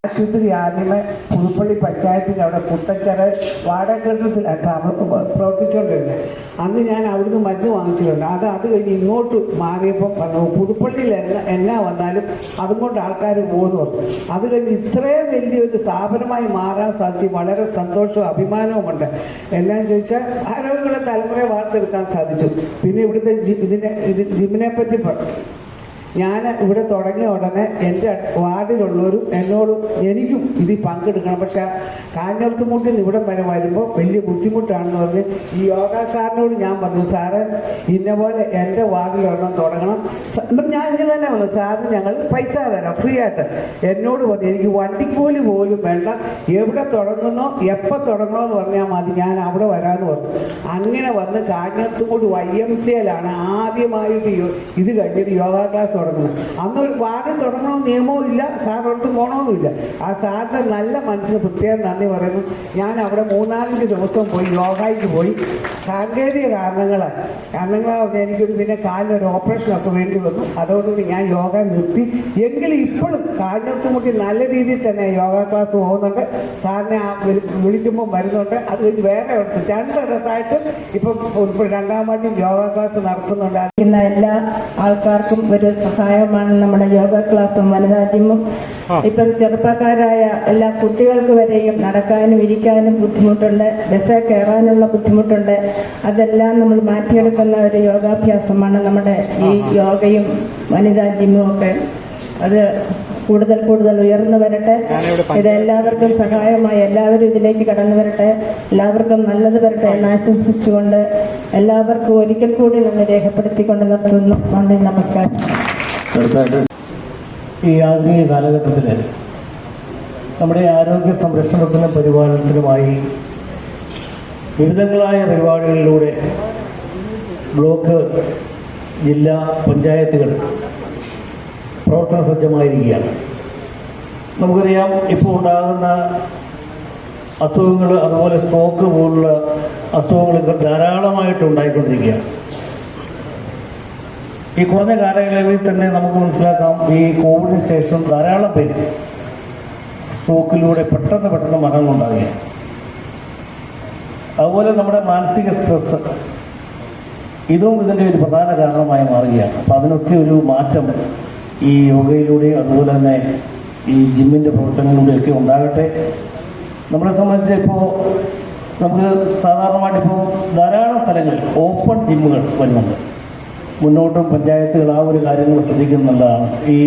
ആശുപത്രി ആദ്യമേ പുതുപ്പള്ളി പഞ്ചായത്തിൻ്റെ അവിടെ കുട്ടച്ചറ വാടകക്കെട്ടിടത്തിലാണ് പ്രവർത്തിച്ചുകൊണ്ടിരുന്നത്. അന്ന് ഞാൻ അവിടുന്ന് മരുന്ന് വാങ്ങിച്ചിട്ടുണ്ട്. അത് കഴിഞ്ഞ് ഇങ്ങോട്ട് മാറിയപ്പോൾ പറഞ്ഞു പുതുപ്പള്ളിയിൽ എന്നാ വന്നാലും അതുകൊണ്ട് ആൾക്കാർ പോകുന്നു വന്നു. അത് കഴിഞ്ഞ് ഇത്രയും വലിയൊരു സ്ഥാപനമായി മാറാൻ സാധിച്ചു വളരെ സന്തോഷവും അഭിമാനവുമുണ്ട്. എന്നാന്ന് ചോദിച്ചാൽ ആരോഗ്യമുള്ള തലമുറയെ വാർത്തെടുക്കാൻ സാധിച്ചു. പിന്നെ ഇവിടുത്തെ ജിമ്മിനെ പറ്റി ഞാൻ ഇവിടെ തുടങ്ങിയ ഉടനെ എൻ്റെ വാർഡിലുള്ളവരും എന്നോടും എനിക്കും ഇതിൽ പങ്കെടുക്കണം, പക്ഷെ കാഞ്ഞിരത്തുമുട്ടിൽ നിന്ന് ഇവിടം വരെ വരുമ്പോൾ വലിയ ബുദ്ധിമുട്ടാണെന്ന് പറഞ്ഞ് ഈ യോഗ സാറിനോട് ഞാൻ പറഞ്ഞു, സാറ് ഇന്ന പോലെ എൻ്റെ വാർഡിലൊരെണ്ണം തുടങ്ങണം. ഞാൻ ഇങ്ങനെ തന്നെ പറഞ്ഞു, സാറിന് ഞങ്ങൾ പൈസ തരാം ഫ്രീ ആയിട്ട്. എന്നോട് പറഞ്ഞു എനിക്ക് വണ്ടിക്കൂലി പോലും വേണ്ട, എവിടെ തുടങ്ങുന്നോ എപ്പോൾ തുടങ്ങണമെന്ന് പറഞ്ഞാൽ മതി, ഞാൻ അവിടെ വരാമെന്ന് പറഞ്ഞു. അങ്ങനെ വന്ന് കാഞ്ഞിരത്തുമുട്ട് YMCA-ലാണ് ആദ്യമായിട്ട് ഇത് കഴിഞ്ഞിട്ട് യോഗ ക്ലാസ് തുടങ്ങുന്നത്. അന്ന് ഒരു വാർഡ് തുടങ്ങണമെന്ന് നിയമവും ഇല്ല, സാറിനടുത്ത് പോകണമെന്നില്ല. ആ സാറിൻ്റെ നല്ല മനസ്സിന് പ്രത്യേകം നന്ദി പറയുന്നു. ഞാൻ അവിടെ 3-4 ദിവസം പോയി യോഗയ്ക്ക് പോയി. സാങ്കേതിക കാരണങ്ങളാൽ എനിക്കൊരു പിന്നെ കാലിനൊരു ഓപ്പറേഷനൊക്കെ വേണ്ടി വന്നു. അതോടുകൂടി ഞാൻ യോഗ നിർത്തി. എങ്കിലും ഇപ്പോഴും കാഞ്ഞിരത്തുമുട്ടി നല്ല രീതിയിൽ തന്നെ യോഗ ക്ലാസ് പോകുന്നുണ്ട്. സാറിനെ വിളിക്കുമ്പോൾ വരുന്നുണ്ട്. അത് കഴിഞ്ഞ് വേറെ ഇടത്ത് 2 ഇടത്തായിട്ട് ഇപ്പം 2ാം വാർഡിൽ യോഗ ക്ലാസ് നടത്തുന്നുണ്ട്. എല്ലാ ആൾക്കാർക്കും ഒരു സഹായമാണ് നമ്മുടെ യോഗ ക്ലാസ്സും വനിതാ ജിമ്മും. ഇപ്പം ചെറുപ്പക്കാരായ എല്ലാ കുട്ടികൾക്ക് വരെയും നടക്കാനും ഇരിക്കാനും ബുദ്ധിമുട്ടുണ്ട്, ബസ്സിൽ കയറാനുള്ള ബുദ്ധിമുട്ടുണ്ട്. അതെല്ലാം നമ്മൾ മാറ്റിയെടുക്കുന്ന ഒരു യോഗാഭ്യാസമാണ് നമ്മുടെ ഈ യോഗയും വനിതാ ജിമ്മും ഒക്കെ. അത് കൂടുതൽ കൂടുതൽ ഉയർന്നു വരട്ടെ. ഇത് എല്ലാവർക്കും സഹായമായി എല്ലാവരും ഇതിലേക്ക് കടന്നു വരട്ടെ. എല്ലാവർക്കും നല്ലത് വരട്ടെ എന്ന് ആശംസിച്ചുകൊണ്ട് എല്ലാവർക്കും ഒരിക്കൽ കൂടി നന്ദി രേഖപ്പെടുത്തിക്കൊണ്ട് നിർത്തുന്നു. നന്ദി, നമസ്കാരം. ഈ ആധുനിക കാലഘട്ടത്തിൽ നമ്മുടെ ആരോഗ്യ സംരക്ഷണത്തിനും പരിപാലനത്തിനുമായി വിവിധങ്ങളായ പരിപാടികളിലൂടെ ബ്ലോക്ക്, ജില്ലാ പഞ്ചായത്തുകൾ പ്രവർത്തന സജ്ജമായിരിക്കുകയാണ്. നമുക്കറിയാം, ഇപ്പോൾ ഉണ്ടാകുന്ന അസുഖങ്ങൾ, അതുപോലെ സ്ട്രോക്ക് പോലുള്ള അസുഖങ്ങളൊക്കെ ധാരാളമായിട്ട് ഉണ്ടായിക്കൊണ്ടിരിക്കുകയാണ്. ഈ കുറഞ്ഞ കാലയളവിൽ തന്നെ നമുക്ക് മനസ്സിലാക്കാം, ഈ കോവിഡിന് ശേഷം ധാരാളം പേര് സ്ട്രോക്കിലൂടെ പെട്ടെന്ന് മരണങ്ങളുണ്ടാകുകയാണ്. അതുപോലെ നമ്മുടെ മാനസിക സ്ട്രെസ്, ഇതും ഇതിൻ്റെ ഒരു പ്രധാന കാരണമായി മാറുകയാണ്. അപ്പം അതിനൊക്കെ ഒരു മാറ്റം ഈ യോഗയിലൂടെയും അതുപോലെ തന്നെ ഈ ജിമ്മിൻ്റെ പ്രവർത്തനങ്ങളിലൂടെയൊക്കെ ഉണ്ടാകട്ടെ. നമ്മളെ സംബന്ധിച്ച് ഇപ്പോൾ നമുക്ക് സാധാരണമായിട്ട് ഇപ്പോൾ ധാരാളം സ്ഥലങ്ങളിൽ ഓപ്പൺ ജിമ്മുകൾ വരുന്നുണ്ട്. മുന്നോട്ടും പഞ്ചായത്തുകൾ ആ ഒരു കാര്യങ്ങൾ ശ്രദ്ധിക്കുന്നുള്ളതാണ്. ഈ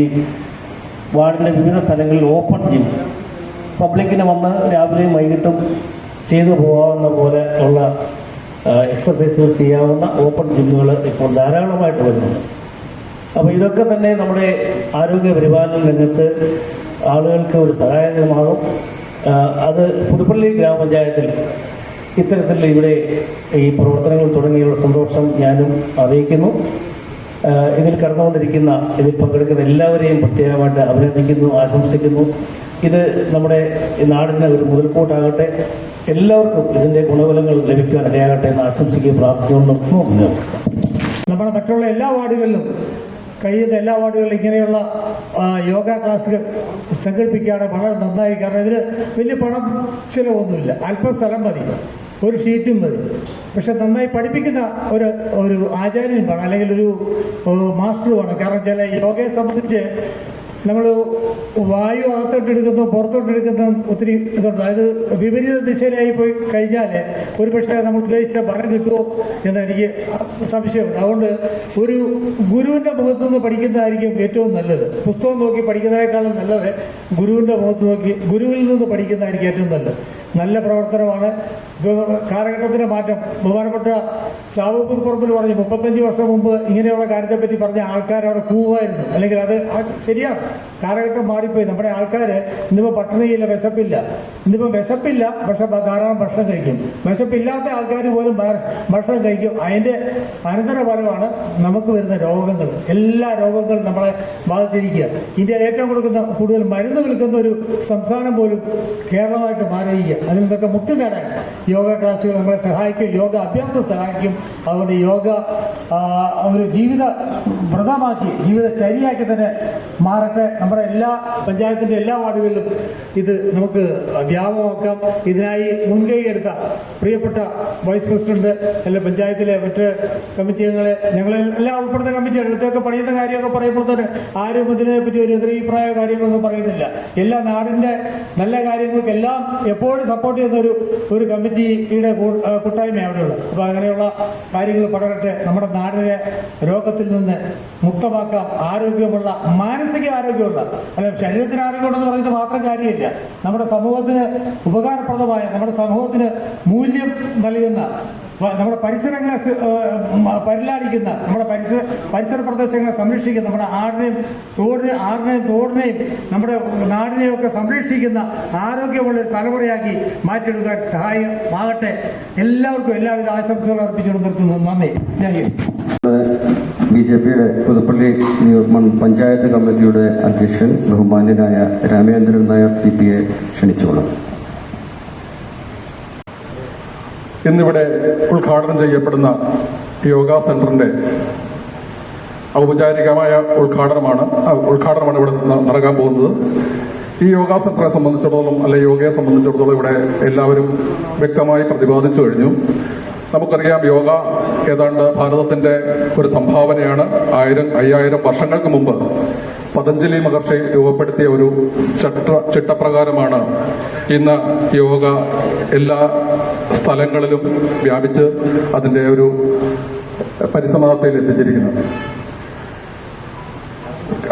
വാർഡിൻ്റെ വിവിധ സ്ഥലങ്ങളിൽ ഓപ്പൺ ജിം പബ്ലിക്കിന് വന്ന് രാവിലെയും വൈകിട്ടും ചെയ്തു പോകാവുന്ന പോലെ ഉള്ള എക്സസൈസുകൾ ചെയ്യാവുന്ന ഓപ്പൺ ജിമ്മുകൾ ഇപ്പോൾ ധാരാളമായിട്ട് വരുന്നുണ്ട്. അപ്പോൾ ഇതൊക്കെ തന്നെ നമ്മുടെ ആരോഗ്യ പരിപാലന രംഗത്ത് ആളുകൾക്ക് ഒരു സഹായകരമാകും. അത് പുതുപ്പള്ളി ഗ്രാമപഞ്ചായത്തിൽ ഇത്തരത്തിൽ ഇവിടെ ഈ പ്രവർത്തനങ്ങൾ തുടങ്ങിയുള്ള സന്തോഷം ഞാനും അറിയിക്കുന്നു. ഇതിൽ കടന്നുകൊണ്ടിരിക്കുന്ന, ഇതിൽ പങ്കെടുക്കുന്ന എല്ലാവരെയും പ്രത്യേകമായിട്ട് അഭിനന്ദിക്കുന്നു, ആശംസിക്കുന്നു. ഇത് നമ്മുടെ നാടിന് ഒരു മുതൽക്കൂട്ടാകട്ടെ. എല്ലാവർക്കും ഇതിൻ്റെ ഗുണഫലങ്ങൾ ലഭിക്കാൻ ഇടയാകട്ടെ എന്ന് ആശംസിക്കുകയും പ്രാർത്ഥിച്ചുകൊണ്ട് നിർത്തുന്നു. നമസ്കാരം. നമ്മുടെ മറ്റുള്ള എല്ലാ വാർഡുകളിലും കഴിയുന്ന എല്ലാ വാർഡുകളിലും ഇങ്ങനെയുള്ള യോഗ ക്ലാസ്സുകൾ സംഘടിപ്പിക്കുകയാണെങ്കിൽ വളരെ നന്നായി. കാരണം ഇതിന് വലിയ പണം ചിലവൊന്നുമില്ല, അല്പം സ്ഥലം മതി, ഒരു ഷീറ്റും മതി. പക്ഷെ നന്നായി പഠിപ്പിക്കുന്ന ഒരു ആചാര്യൻ വേണം, അല്ലെങ്കിൽ ഒരു മാസ്റ്റർ വേണം. കാരണം ചില യോഗയെ സംബന്ധിച്ച് നമ്മൾ വായു അകത്തോട്ടെടുക്കുന്നു പുറത്തോട്ടെടുക്കുന്ന ഒത്തിരി ഇതുണ്ട്. അതായത് വിപരീത ദിശയിലായി പോയി കഴിഞ്ഞാൽ ഒരു പക്ഷേ നമ്മൾ ഉദ്ദേശിച്ച ഫലം കിട്ടുമോ എന്ന് എനിക്ക് സംശയമുണ്ട്. അതുകൊണ്ട് ഒരു ഗുരുവിൻ്റെ മുഖത്തു നിന്ന് പഠിക്കുന്നതായിരിക്കും ഏറ്റവും നല്ലത്. പുസ്തകം നോക്കി പഠിക്കുന്നതിനേക്കാളും നല്ലത് ഗുരുവിൻ്റെ മുഖത്ത് നോക്കി ഗുരുവിൽ നിന്ന് പഠിക്കുന്നതായിരിക്കും ഏറ്റവും നല്ലത്. നല്ല പ്രവർത്തനമാണ്. കാലഘട്ടത്തിൻ്റെ മാറ്റം. ബഹുമാനപ്പെട്ട സാബുപുറമ്പിൽ പറഞ്ഞു 35 വർഷം മുമ്പ് ഇങ്ങനെയുള്ള കാര്യത്തെപ്പറ്റി പറഞ്ഞ ആൾക്കാർ അവിടെ കൂവായിരുന്നു. അല്ലെങ്കിൽ അത് ശരിയാണ്, കാലഘട്ടം മാറിപ്പോയി. നമ്മുടെ ആൾക്കാർ ഇന്നിപ്പോൾ പട്ടിണിയില്ല, വിശപ്പില്ല. ഇന്നിപ്പോൾ വിശപ്പില്ല, പക്ഷെ ധാരാളം ഭക്ഷണം കഴിക്കും. വിശപ്പില്ലാത്ത ആൾക്കാർ പോലും ഭക്ഷണം കഴിക്കും. അതിൻ്റെ അനന്തരഫലമാണ് നമുക്ക് വരുന്ന രോഗങ്ങൾ. എല്ലാ രോഗങ്ങളും നമ്മളെ ബാധിച്ചിരിക്കുക. ഇന്ത്യയിൽ ഏറ്റവും കൂടുതൽ മരുന്ന് വിൽക്കുന്ന ഒരു സംസ്ഥാനം പോലും കേരളമായിട്ട് മാറിയിരിക്കുക. അതിൽ നിന്നൊക്കെ മുക്തി നേടാൻ യോഗ ക്ലാസ്സുകൾ നമ്മളെ സഹായിക്കും, യോഗ അഭ്യാസം സഹായിക്കും. അതുകൊണ്ട് യോഗ ഒരു ജീവിത വ്രതമാക്കി, ജീവിതചര്യയാക്കി തന്നെ മാറട്ടെ. നമ്മുടെ എല്ലാ പഞ്ചായത്തിൻ്റെ എല്ലാ വാർഡുകളിലും ഇത് നമുക്ക് വ്യാപകമാക്കാം. ഇതിനായി മുൻകൈ എടുത്ത പ്രിയപ്പെട്ട വൈസ് പ്രസിഡന്റ്, എല്ലാ പഞ്ചായത്തിലെ മറ്റ് കമ്മിറ്റി അംഗങ്ങളെ, ഞങ്ങളെല്ലാം ഉൾപ്പെടുന്ന കമ്മിറ്റിയാണ്. ഇവിടുത്തെയൊക്കെ പണിയുന്ന കാര്യമൊക്കെ പറയുമ്പോൾ തന്നെ ആരും ഇതിനെപ്പറ്റി ഒരു എതിരഭിപ്രായ കാര്യങ്ങളൊന്നും പറയുന്നില്ല. എല്ലാ നാടിൻ്റെ നല്ല കാര്യങ്ങൾക്കെല്ലാം എപ്പോഴും സപ്പോർട്ട് ചെയ്യുന്ന ഒരു കമ്മിറ്റിയുടെ കൂട്ടായ്മ അവിടെയുള്ളത്. അപ്പോൾ അങ്ങനെയുള്ള കാര്യങ്ങൾ പടരട്ടെ. നമ്മുടെ നാടിനെ രോഗത്തിൽ നിന്ന് മുക്തമാക്കാം. ആരോഗ്യമുള്ള, മാനസിക ആരോഗ്യമുള്ള, അല്ല ശരീരത്തിന് ആരോഗ്യമുണ്ടെന്ന് പറയുന്നത് മാത്രം കാര്യമില്ല. നമ്മുടെ സമൂഹത്തിന് ഉപകാരപ്രദമായ, നമ്മുടെ സമൂഹത്തിന് മൂല്യം നൽകുന്ന, നമ്മുടെ പരിസരങ്ങളെ പരിലാടിക്കുന്ന, നമ്മുടെ പരിസര പ്രദേശങ്ങളെ സംരക്ഷിക്കുന്ന, നമ്മുടെ ആടിനെയും തോടിനെയും നമ്മുടെ നാടിനെയും ഒക്കെ സംരക്ഷിക്കുന്ന ആരോഗ്യമുള്ള തലമുറയാക്കി മാറ്റിയെടുക്കാൻ സഹായമാകട്ടെ. എല്ലാവർക്കും എല്ലാവിധ ആശംസകൾ അർപ്പിച്ചുകൊണ്ട് നിർത്തുന്നു. നന്ദി. BJPയുടെ പുതുപ്പള്ളി പഞ്ചായത്ത് കമ്മിറ്റിയുടെ അധ്യക്ഷൻ ബഹുമാന്യനായ രാമേന്ദ്രൻ നായർ CPയെ ക്ഷണിച്ചോളാം. ഇന്നിവിടെ ഉദ്ഘാടനം ചെയ്യപ്പെടുന്ന യോഗ സെന്ററിന്റെ ഔപചാരികമായ ഉദ്ഘാടനമാണ് ഇവിടെ നടക്കാൻ പോകുന്നത്. ഈ യോഗ സെന്ററെ സംബന്ധിച്ചിടത്തോളം, അല്ലെ യോഗയെ സംബന്ധിച്ചിടത്തോളം ഇവിടെ എല്ലാവരും വ്യക്തമായി പ്രതിപാദിച്ചു കഴിഞ്ഞു. നമുക്കറിയാം, യോഗ ഏതാണ്ട് ഭാരതത്തിന്റെ ഒരു സംഭാവനയാണ്. 5000 വർഷങ്ങൾക്ക് മുമ്പ് പതഞ്ജലി മഹർഷി രൂപപ്പെടുത്തിയ ഒരു ചിട്ടപ്രകാരമാണ് ഇന്ന് യോഗ എല്ലാ സ്ഥലങ്ങളിലും വ്യാപിച്ച് അതിൻ്റെ ഒരു പരിസമാപ്തിയിൽ എത്തിച്ചിരിക്കുന്നത്.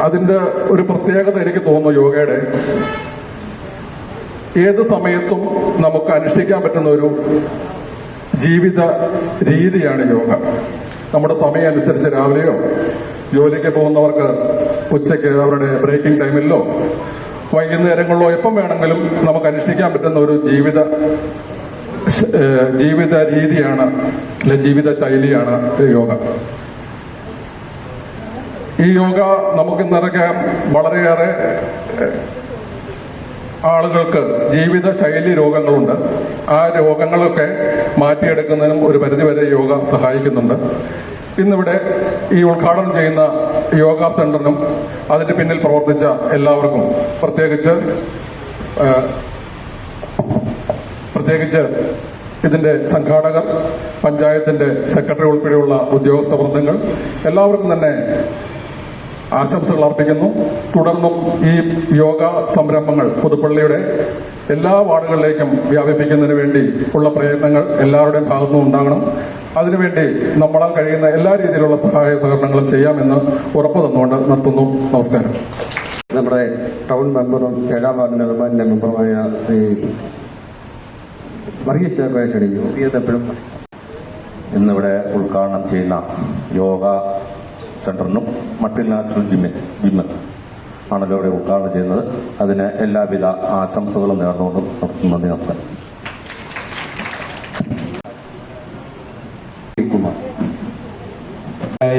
അതിൻ്റെ ഒരു പ്രത്യേകത എനിക്ക് തോന്നുന്നു, യോഗയുടെ ഏത് സമയത്തും നമുക്ക് അനുഷ്ഠിക്കാൻ പറ്റുന്ന ഒരു ജീവിത രീതിയാണ് യോഗ. നമ്മുടെ സമയം അനുസരിച്ച് രാവിലെയോ ജോലിക്ക് പോകുന്നവർക്ക് ഉച്ചയ്ക്ക് അവരുടെ ബ്രേക്കിംഗ് ടൈമിലോ വൈകുന്നേരങ്ങളിലോ എപ്പം വേണമെങ്കിലും നമുക്ക് അനുഷ്ഠിക്കാൻ പറ്റുന്ന ഒരു ജീവിത രീതിയാണ്, അല്ലെ ജീവിത ശൈലിയാണ് യോഗ. ഈ യോഗ നമുക്കിന്നറിയാം, വളരെയേറെ ആളുകൾക്ക് ജീവിത ശൈലി രോഗങ്ങളുണ്ട്. ആ രോഗങ്ങളൊക്കെ മാറ്റിയെടുക്കുന്നതിനും ഒരു പരിധിവരെ യോഗ സഹായിക്കുന്നുണ്ട്. ഇന്നിവിടെ ഈ ഉദ്ഘാടനം ചെയ്യുന്ന യോഗ സെന്ററിനും അതിന്റെ പിന്നിൽ പ്രവർത്തിച്ച എല്ലാവർക്കും, പ്രത്യേകിച്ച് ഇതിന്റെ സംഘാടകർ, പഞ്ചായത്തിന്റെ സെക്രട്ടറി ഉൾപ്പെടെയുള്ള ഉദ്യോഗസ്ഥ വൃന്ദങ്ങൾ എല്ലാവർക്കും തന്നെ ആശംസകൾ അർപ്പിക്കുന്നു. തുടർന്നും ഈ യോഗ സംരംഭങ്ങൾ പുതുപ്പള്ളിയുടെ എല്ലാ വാർഡുകളിലേക്കും വ്യാപിപ്പിക്കുന്നതിന് വേണ്ടി ഉള്ള പ്രയത്നങ്ങൾ എല്ലാവരുടെയും ഭാഗത്തുനിന്നും ഉണ്ടാകണം. അതിനുവേണ്ടി നമ്മളാൽ കഴിയുന്ന എല്ലാ രീതിയിലുള്ള സഹായ സഹകരണങ്ങളും ചെയ്യാമെന്ന് ഉറപ്പു തന്നുകൊണ്ട് നിർത്തുന്നു. നമസ്കാരം. നമ്മുടെ ടൗൺ മെമ്പറും 7ാം വാർഡ് നിർമ്മാണ മെമ്പറുമായ ശ്രീ വർഗീസ് ചാക്കോയെ ക്ഷണിക്കുന്നു. എപ്പോഴും ഇന്നിവിടെ ഉദ്ഘാടനം ചെയ്യുന്ന യോഗ സെന്ററിനും മൾട്ടിനാഷണൽ ജിമ്മിൽ ആണല്ലോ ഇവിടെ ഉദ്ഘാടനം ചെയ്യുന്നത്. അതിന് എല്ലാവിധ ആശംസകളും നേർന്നുകൊണ്ടും നന്ദി. നമസ്കാരം.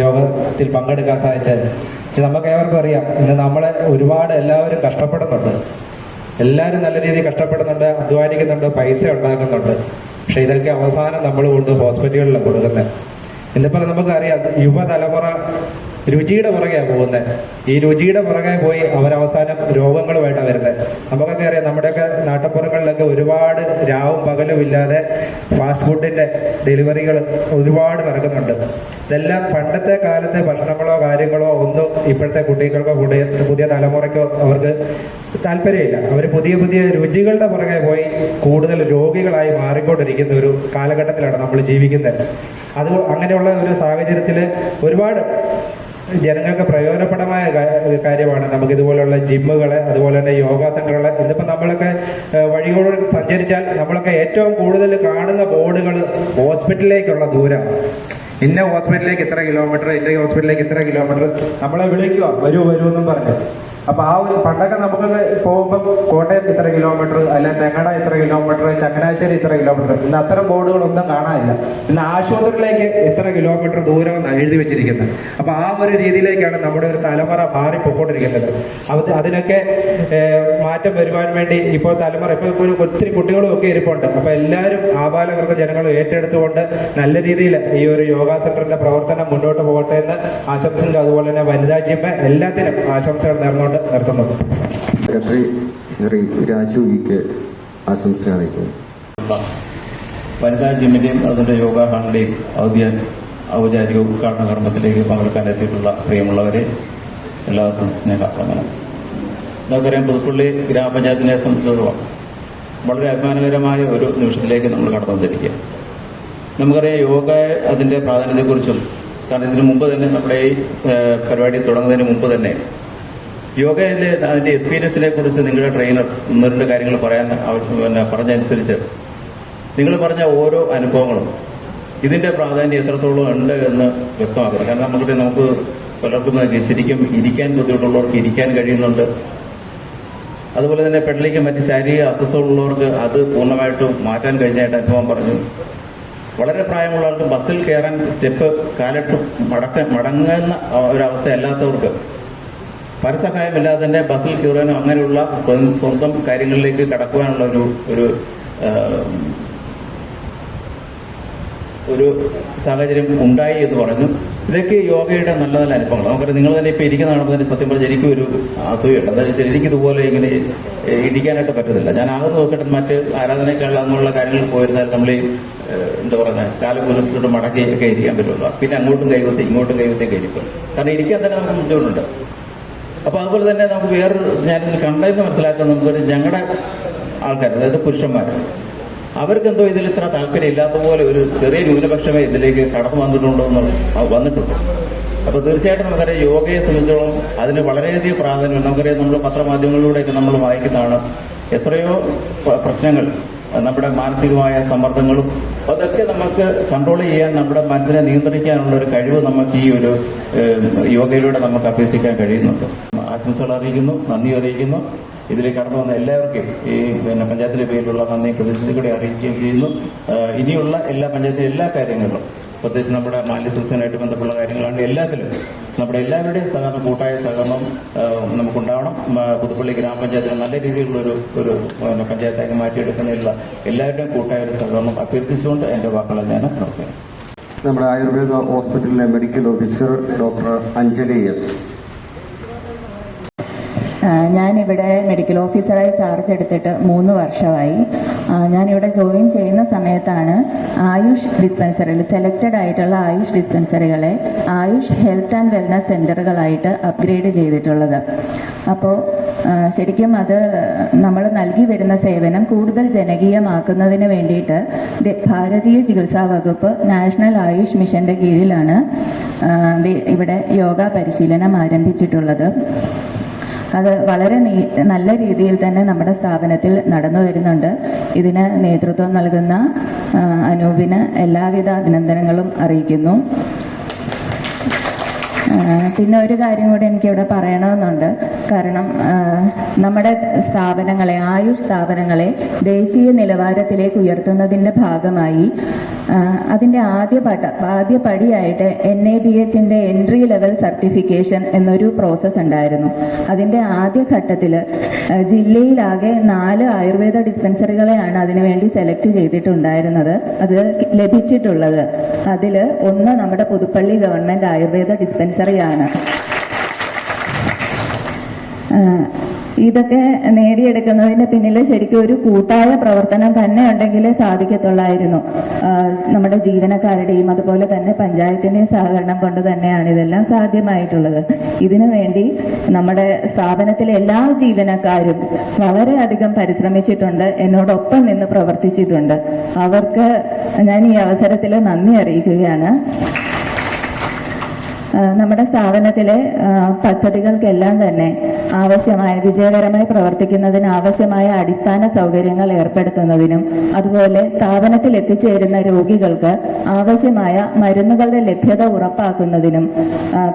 യോഗത്തിൽ പങ്കെടുക്കാൻ സാധിച്ചത് നമുക്ക് ഏവർക്കും അറിയാം. ഇന്ന് നമ്മളെ ഒരുപാട് എല്ലാവരും കഷ്ടപ്പെടുന്നുണ്ട്. എല്ലാവരും നല്ല രീതിയിൽ കഷ്ടപ്പെടുന്നുണ്ട്, അധ്വാനിക്കുന്നുണ്ട്, പൈസ ഉണ്ടാക്കുന്നുണ്ട്. പക്ഷെ ഇതൊക്കെ അവസാനം നമ്മൾ കൊണ്ട് ഹോസ്പിറ്റലുകളിൽ കൊടുക്കുന്നത്. ഇന്നിപ്പോൾ നമുക്കറിയാം, യുവതലമുറ രുചിയുടെ പുറകെയാണ് പോകുന്നത്. ഈ രുചിയുടെ പുറകെ പോയി അവരവസാനം രോഗങ്ങളുമായിട്ടാണ് വരുന്നത്. നമുക്കൊക്കെ അറിയാം, നമ്മുടെയൊക്കെ നാട്ടുപുറങ്ങളിലൊക്കെ ഒരുപാട് രാവും പകലും ഇല്ലാതെ ഫാസ്റ്റ് ഫുഡിന്റെ ഡെലിവറികൾ ഒരുപാട് നടക്കുന്നുണ്ട്. ഇതെല്ലാം പണ്ടത്തെ കാലത്തെ ഭക്ഷണങ്ങളോ കാര്യങ്ങളോ ഒന്നും ഇപ്പോഴത്തെ കുട്ടികൾക്കോ പുതിയ തലമുറയ്ക്കോ അവർക്ക് താല്പര്യമില്ല. അവർ പുതിയ പുതിയ രുചികളുടെ പുറകെ പോയി കൂടുതൽ രോഗികളായി മാറിക്കൊണ്ടിരിക്കുന്ന ഒരു കാലഘട്ടത്തിലാണ് നമ്മൾ ജീവിക്കുന്നത്. അത് അങ്ങനെയുള്ള ഒരു സാഹചര്യത്തിൽ ഒരുപാട് ജനങ്ങൾക്ക് പ്രയോജനപ്രദമായ കാര്യമാണ് നമുക്ക് ഇതുപോലുള്ള ജിമ്മുകൾ, അതുപോലെ തന്നെ യോഗ സെന്ററുകൾ. ഇന്നിപ്പോൾ നമ്മളൊക്കെ വഴിയോട് സഞ്ചരിച്ചാൽ നമ്മളൊക്കെ ഏറ്റവും കൂടുതൽ കാണുന്ന ബോർഡുകൾ ഹോസ്പിറ്റലിലേക്കുള്ള ദൂരമാണ്. ഇന്ന ഹോസ്പിറ്റലിലേക്ക് ഇത്ര കിലോമീറ്റർ, ഇന്ന ഹോസ്പിറ്റലിലേക്ക് ഇത്ര കിലോമീറ്റർ, നമ്മളെ വിളിക്കുക വരൂ എന്നും പറഞ്ഞു. അപ്പൊ ആ ഒരു പണ്ടൊക്കെ നമുക്ക് പോകുമ്പോൾ കോട്ടയം ഇത്ര കിലോമീറ്റർ, അല്ലെ തെങ്ങട ഇത്ര കിലോമീറ്റർ, ചങ്ങനാശ്ശേരി ഇത്ര കിലോമീറ്റർ, ഇന്ന് അത്തരം ബോർഡുകളൊന്നും കാണാനില്ല. ഇന്ന് ആശുപത്രിയിലേക്ക് ഇത്ര കിലോമീറ്റർ ദൂരം എഴുതി വെച്ചിരിക്കുന്നത്. അപ്പൊ ആ ഒരു രീതിയിലേക്കാണ് നമ്മുടെ ഒരു തലമുറ മാറിപ്പോയിക്കൊണ്ടിരിക്കുന്നത്. അതിനൊക്കെ മാറ്റം വരുവാൻ വേണ്ടി ഇപ്പോൾ തലമുറ ഇപ്പോൾ ഒത്തിരി കുട്ടികളും ഒക്കെ ഇരിപ്പുണ്ട്. അപ്പൊ എല്ലാവരും ആബാലവൃദ്ധ ജനങ്ങളും ഏറ്റെടുത്തുകൊണ്ട് നല്ല രീതിയിൽ ഈ ഒരു യോഗ സെന്ററിന്റെ പ്രവർത്തനം മുന്നോട്ട് പോകട്ടെ എന്ന് ആശംസിക്കുന്നു. അതുപോലെ തന്നെ വനിതാ ജിമ്മ് എല്ലാത്തിനും ആശംസകൾ നേർന്നുകൊണ്ട് നിർത്തുന്നു. സെക്രട്ടറി ശ്രീ രാജു വിക്ക് ആശംസ അറിയിക്കുന്നു. വനിതാ ജിമ്മിന്റെയും അതിന്റെ യോഗ ഹാളിന്റെയും ഔപചാരിക ഉദ്ഘാടന കർമ്മത്തിലേക്ക് പങ്കെടുക്കാൻ എത്തിയിട്ടുള്ള പ്രിയമുള്ളവരെ എല്ലാവർക്കും സ്നേഹാപ്രകടനം. നമുക്കറിയാം, പുതുപ്പള്ളി ഗ്രാമപഞ്ചായത്തിനെ സംബന്ധിച്ചിടത്തോളം വളരെ അഭിമാനകരമായ ഒരു നിമിഷത്തിലേക്ക് നമ്മൾ കടന്നു വന്നിരിക്കുക. നമുക്കറിയാം യോഗ അതിന്റെ പ്രാധാന്യത്തെക്കുറിച്ചും, കാരണം ഇതിനു മുമ്പ് തന്നെ നമ്മുടെ ഈ പരിപാടി തുടങ്ങുന്നതിന് മുമ്പ് തന്നെ യോഗയിലെ അതിന്റെ എക്സ്പീരിയൻസിനെ കുറിച്ച് നിങ്ങളുടെ ട്രെയിനർ ഒന്ന് കാര്യങ്ങൾ പറയാൻ പറഞ്ഞനുസരിച്ച് നിങ്ങൾ പറഞ്ഞ ഓരോ അനുഭവങ്ങളും ഇതിന്റെ പ്രാധാന്യം എത്രത്തോളം ഉണ്ട് എന്ന് വ്യക്തമാക്കുന്നത്. കാരണം നമുക്ക് പലർക്കും ശരിക്കും ഇരിക്കാൻ ബുദ്ധിമുട്ടുള്ളവർക്ക് ഇരിക്കാൻ കഴിയുന്നുണ്ട്. അതുപോലെ തന്നെ പെടലിക്ക് മറ്റ് ശാരീരിക അസ്വസ്ഥതകളുള്ളവർക്ക് അത് പൂർണ്ണമായിട്ടും മാറ്റാൻ കഴിഞ്ഞായിട്ട് അനുഭവം പറഞ്ഞു. വളരെ പ്രായമുള്ളവർക്ക് ബസ്സിൽ കയറാൻ സ്റ്റെപ്പ് കാലിട്ട് മടങ്ങുന്ന ഒരവസ്ഥ അല്ലാത്തവർക്ക് പരസഹായമില്ലാതെ തന്നെ ബസ്സിൽ കയറാനും അങ്ങനെയുള്ള സ്വന്തം കാര്യങ്ങളിലേക്ക് കടക്കുവാനുള്ള ഒരു സാഹചര്യം ഉണ്ടായി എന്ന് പറഞ്ഞു. ഇതൊക്കെ യോഗയുടെ നല്ല നല്ല അനുഭവങ്ങൾ. നമുക്കറിയാം, നിങ്ങൾ തന്നെ ഇപ്പൊ ഇരിക്കുന്ന കാണുമ്പോൾ തന്നെ സത്യം പറഞ്ഞാൽ എനിക്കും ഒരു അസൂയുണ്ട്. എന്താ വെച്ചാൽ എനിക്കിതുപോലെ ഇങ്ങനെ ഇടിക്കാനായിട്ട് പറ്റത്തില്ല. ഞാൻ ആകെ നോക്കിയിട്ട് മറ്റ് ആരാധനയ്ക്കുള്ള അങ്ങനെയുള്ള കാര്യങ്ങൾ പോയിരുന്നാൽ നമ്മൾ എന്താ പറയുന്നത് കാലം പുലർച്ചിലോട്ട് മടക്കി ഒക്കെ ഇരിക്കാൻ പറ്റുള്ളൂ. പിന്നെ അങ്ങോട്ടും കൈകുത്തി ഇങ്ങോട്ടും കൈകുത്തിയൊക്കെ ഇരിക്കും. കാരണം ഇരിക്കാൻ തന്നെ നമുക്ക് ബുദ്ധിമുട്ടുണ്ട്. അപ്പൊ അതുപോലെ തന്നെ നമുക്ക് വേറൊരു ഞാനിതിൽ കണ്ടതെന്ന് മനസ്സിലാക്കുന്നത് നമുക്കൊരു ഞങ്ങളുടെ ആൾക്കാർ, അതായത് പുരുഷന്മാർ, അവർക്കെന്തോ ഇതിൽ ഇത്ര താല്പര്യം ഇല്ലാത്ത പോലെ ഒരു ചെറിയ ന്യൂനപക്ഷമേ ഇതിലേക്ക് കടന്നു വന്നിട്ടുണ്ടോ വന്നിട്ടുണ്ട്. അപ്പൊ തീർച്ചയായിട്ടും നമുക്കറിയാം യോഗയെ സംബന്ധിച്ചോളം അതിന് വളരെയധികം പ്രാധാന്യം. നമുക്കറിയാം, നമ്മൾ പത്രമാധ്യമങ്ങളിലൂടെയൊക്കെ നമ്മൾ വായിക്കുന്നതാണ് എത്രയോ പ്രശ്നങ്ങൾ, നമ്മുടെ മാനസികമായ സമ്മർദ്ദങ്ങളും അതൊക്കെ നമുക്ക് കൺട്രോൾ ചെയ്യാൻ, നമ്മുടെ മനസ്സിനെ നിയന്ത്രിക്കാനുള്ള ഒരു കഴിവ് നമുക്ക് ഈ ഒരു യോഗയിലൂടെ നമുക്ക് അഭ്യസിക്കാൻ കഴിയുന്നുണ്ട്. ആശംസകൾ അറിയിക്കുന്നു, നന്ദി അറിയിക്കുന്നു. ഇതിലേക്ക് കടന്നു വന്ന എല്ലാവർക്കും ഈ പഞ്ചായത്തിലെ പേരിലുള്ള നന്ദി കൃതജ്ഞത കൂടി അറിയിക്കുകയും ചെയ്യുന്നു. ഇനിയുള്ള എല്ലാ പഞ്ചായത്തിലെ എല്ലാ കാര്യങ്ങളിലും, പ്രത്യേകിച്ച് നമ്മുടെ മാലിന്യ സംസ്കരണമായിട്ട് ബന്ധപ്പെട്ട കാര്യങ്ങളാണ്, എല്ലാത്തിലും നമ്മുടെ എല്ലാവരുടെയും സഹകരണം, കൂട്ടായ സഹകരണം നമുക്കുണ്ടാവണം. പുതുപ്പള്ളി ഗ്രാമപഞ്ചായത്തിന് നല്ല രീതിയിലുള്ള ഒരു പഞ്ചായത്താക്കി മാറ്റിയെടുക്കുന്നതിനുള്ള എല്ലാവരുടെയും കൂട്ടായ ഒരു സഹകരണം അഭ്യർത്ഥിച്ചുകൊണ്ട് എന്റെ വാക്കുകളെ ഞാൻ നിർത്തുന്നു. നമ്മുടെ ആയുർവേദ ഹോസ്പിറ്റലിലെ medical officer doctor Anjali S. ഞാനിവിടെ മെഡിക്കൽ ഓഫീസറായി ചാർജ് എടുത്തിട്ട് 3 വർഷമായി. ഞാനിവിടെ ജോയിൻ ചെയ്യുന്ന സമയത്താണ് ആയുഷ് ഡിസ്പെൻസറികൾ, സെലക്റ്റഡ് ആയിട്ടുള്ള ആയുഷ് ഡിസ്പെൻസറികളെ ആയുഷ് ഹെൽത്ത് ആൻഡ് വെൽനസ് സെൻ്ററുകളായിട്ട് അപ്ഗ്രേഡ് ചെയ്തിട്ടുള്ളത്. അപ്പോൾ ശരിക്കും അത് നമ്മൾ നൽകി വരുന്ന സേവനം കൂടുതൽ ജനകീയമാക്കുന്നതിന് വേണ്ടിയിട്ട് ഭാരതീയ ചികിത്സാ വകുപ്പ് നാഷണൽ ആയുഷ് മിഷന്റെ കീഴിലാണ് ഇവിടെ യോഗ പരിശീലനം ആരംഭിച്ചിട്ടുള്ളത്. അത് വളരെ നല്ല രീതിയിൽ തന്നെ നമ്മുടെ സ്ഥാപനത്തിൽ നടന്നു വരുന്നുണ്ട്. ഇതിന് നേതൃത്വം നൽകുന്ന അനൂപിന് എല്ലാവിധ അഭിനന്ദനങ്ങളും അറിയിക്കുന്നു. പിന്നെ ഒരു കാര്യം കൂടി എനിക്കിവിടെ പറയണമെന്നുണ്ട്. കാരണം നമ്മുടെ സ്ഥാപനങ്ങളെ, ആയുഷ് സ്ഥാപനങ്ങളെ ദേശീയ നിലവാരത്തിലേക്ക് ഉയർത്തുന്നതിൻ്റെ ഭാഗമായി അതിൻ്റെ ആദ്യ പടിയായിട്ട് NABHന്റെ എൻട്രി ലെവൽ സർട്ടിഫിക്കേഷൻ എന്നൊരു പ്രോസസ്സ് ഉണ്ടായിരുന്നു. അതിൻ്റെ ആദ്യ ഘട്ടത്തിൽ ജില്ലയിലാകെ 4 ആയുർവേദ ഡിസ്പെൻസറികളെയാണ് അതിനുവേണ്ടി സെലക്ട് ചെയ്തിട്ടുണ്ടായിരുന്നത്. അത് ലഭിച്ചിട്ടുള്ളത് അതിൽ ഒന്ന് നമ്മുടെ പുതുപ്പള്ളി ഗവൺമെൻറ് ആയുർവേദ ഡിസ്പെൻസറിയാണ്. ഇതൊക്കെ നേടിയെടുക്കുന്നതിന് പിന്നിൽ ശരിക്കും ഒരു കൂട്ടായ പ്രവർത്തനം തന്നെ ഉണ്ടെങ്കിലേ സാധിക്കത്തുള്ളായിരുന്നു. നമ്മുടെ ജീവനക്കാരുടെയും അതുപോലെ തന്നെ പഞ്ചായത്തിന്റെയും സഹകരണം കൊണ്ട് തന്നെയാണ് ഇതെല്ലാം സാധ്യമായിട്ടുള്ളത്. ഇതിനു വേണ്ടി നമ്മുടെ സ്ഥാപനത്തിലെ എല്ലാ ജീവനക്കാരും വളരെയധികം പരിശ്രമിച്ചിട്ടുണ്ട്, എന്നോടൊപ്പം നിന്ന് പ്രവർത്തിച്ചിട്ടുണ്ട്. അവർക്ക് ഞാൻ ഈ അവസരത്തിൽ നന്ദി അറിയിക്കുകയാണ്. നമ്മുടെ സ്ഥാപനത്തിലെ പദ്ധതികൾക്കെല്ലാം തന്നെ ആവശ്യമായ വിജയകരമായി പ്രവർത്തിക്കുന്നതിന് ആവശ്യമായ അടിസ്ഥാന സൗകര്യങ്ങൾ ഏർപ്പെടുത്തുന്നതിനും അതുപോലെ സ്ഥാപനത്തിൽ എത്തിച്ചേരുന്ന രോഗികൾക്ക് ആവശ്യമായ മരുന്നുകളുടെ ലഭ്യത ഉറപ്പാക്കുന്നതിനും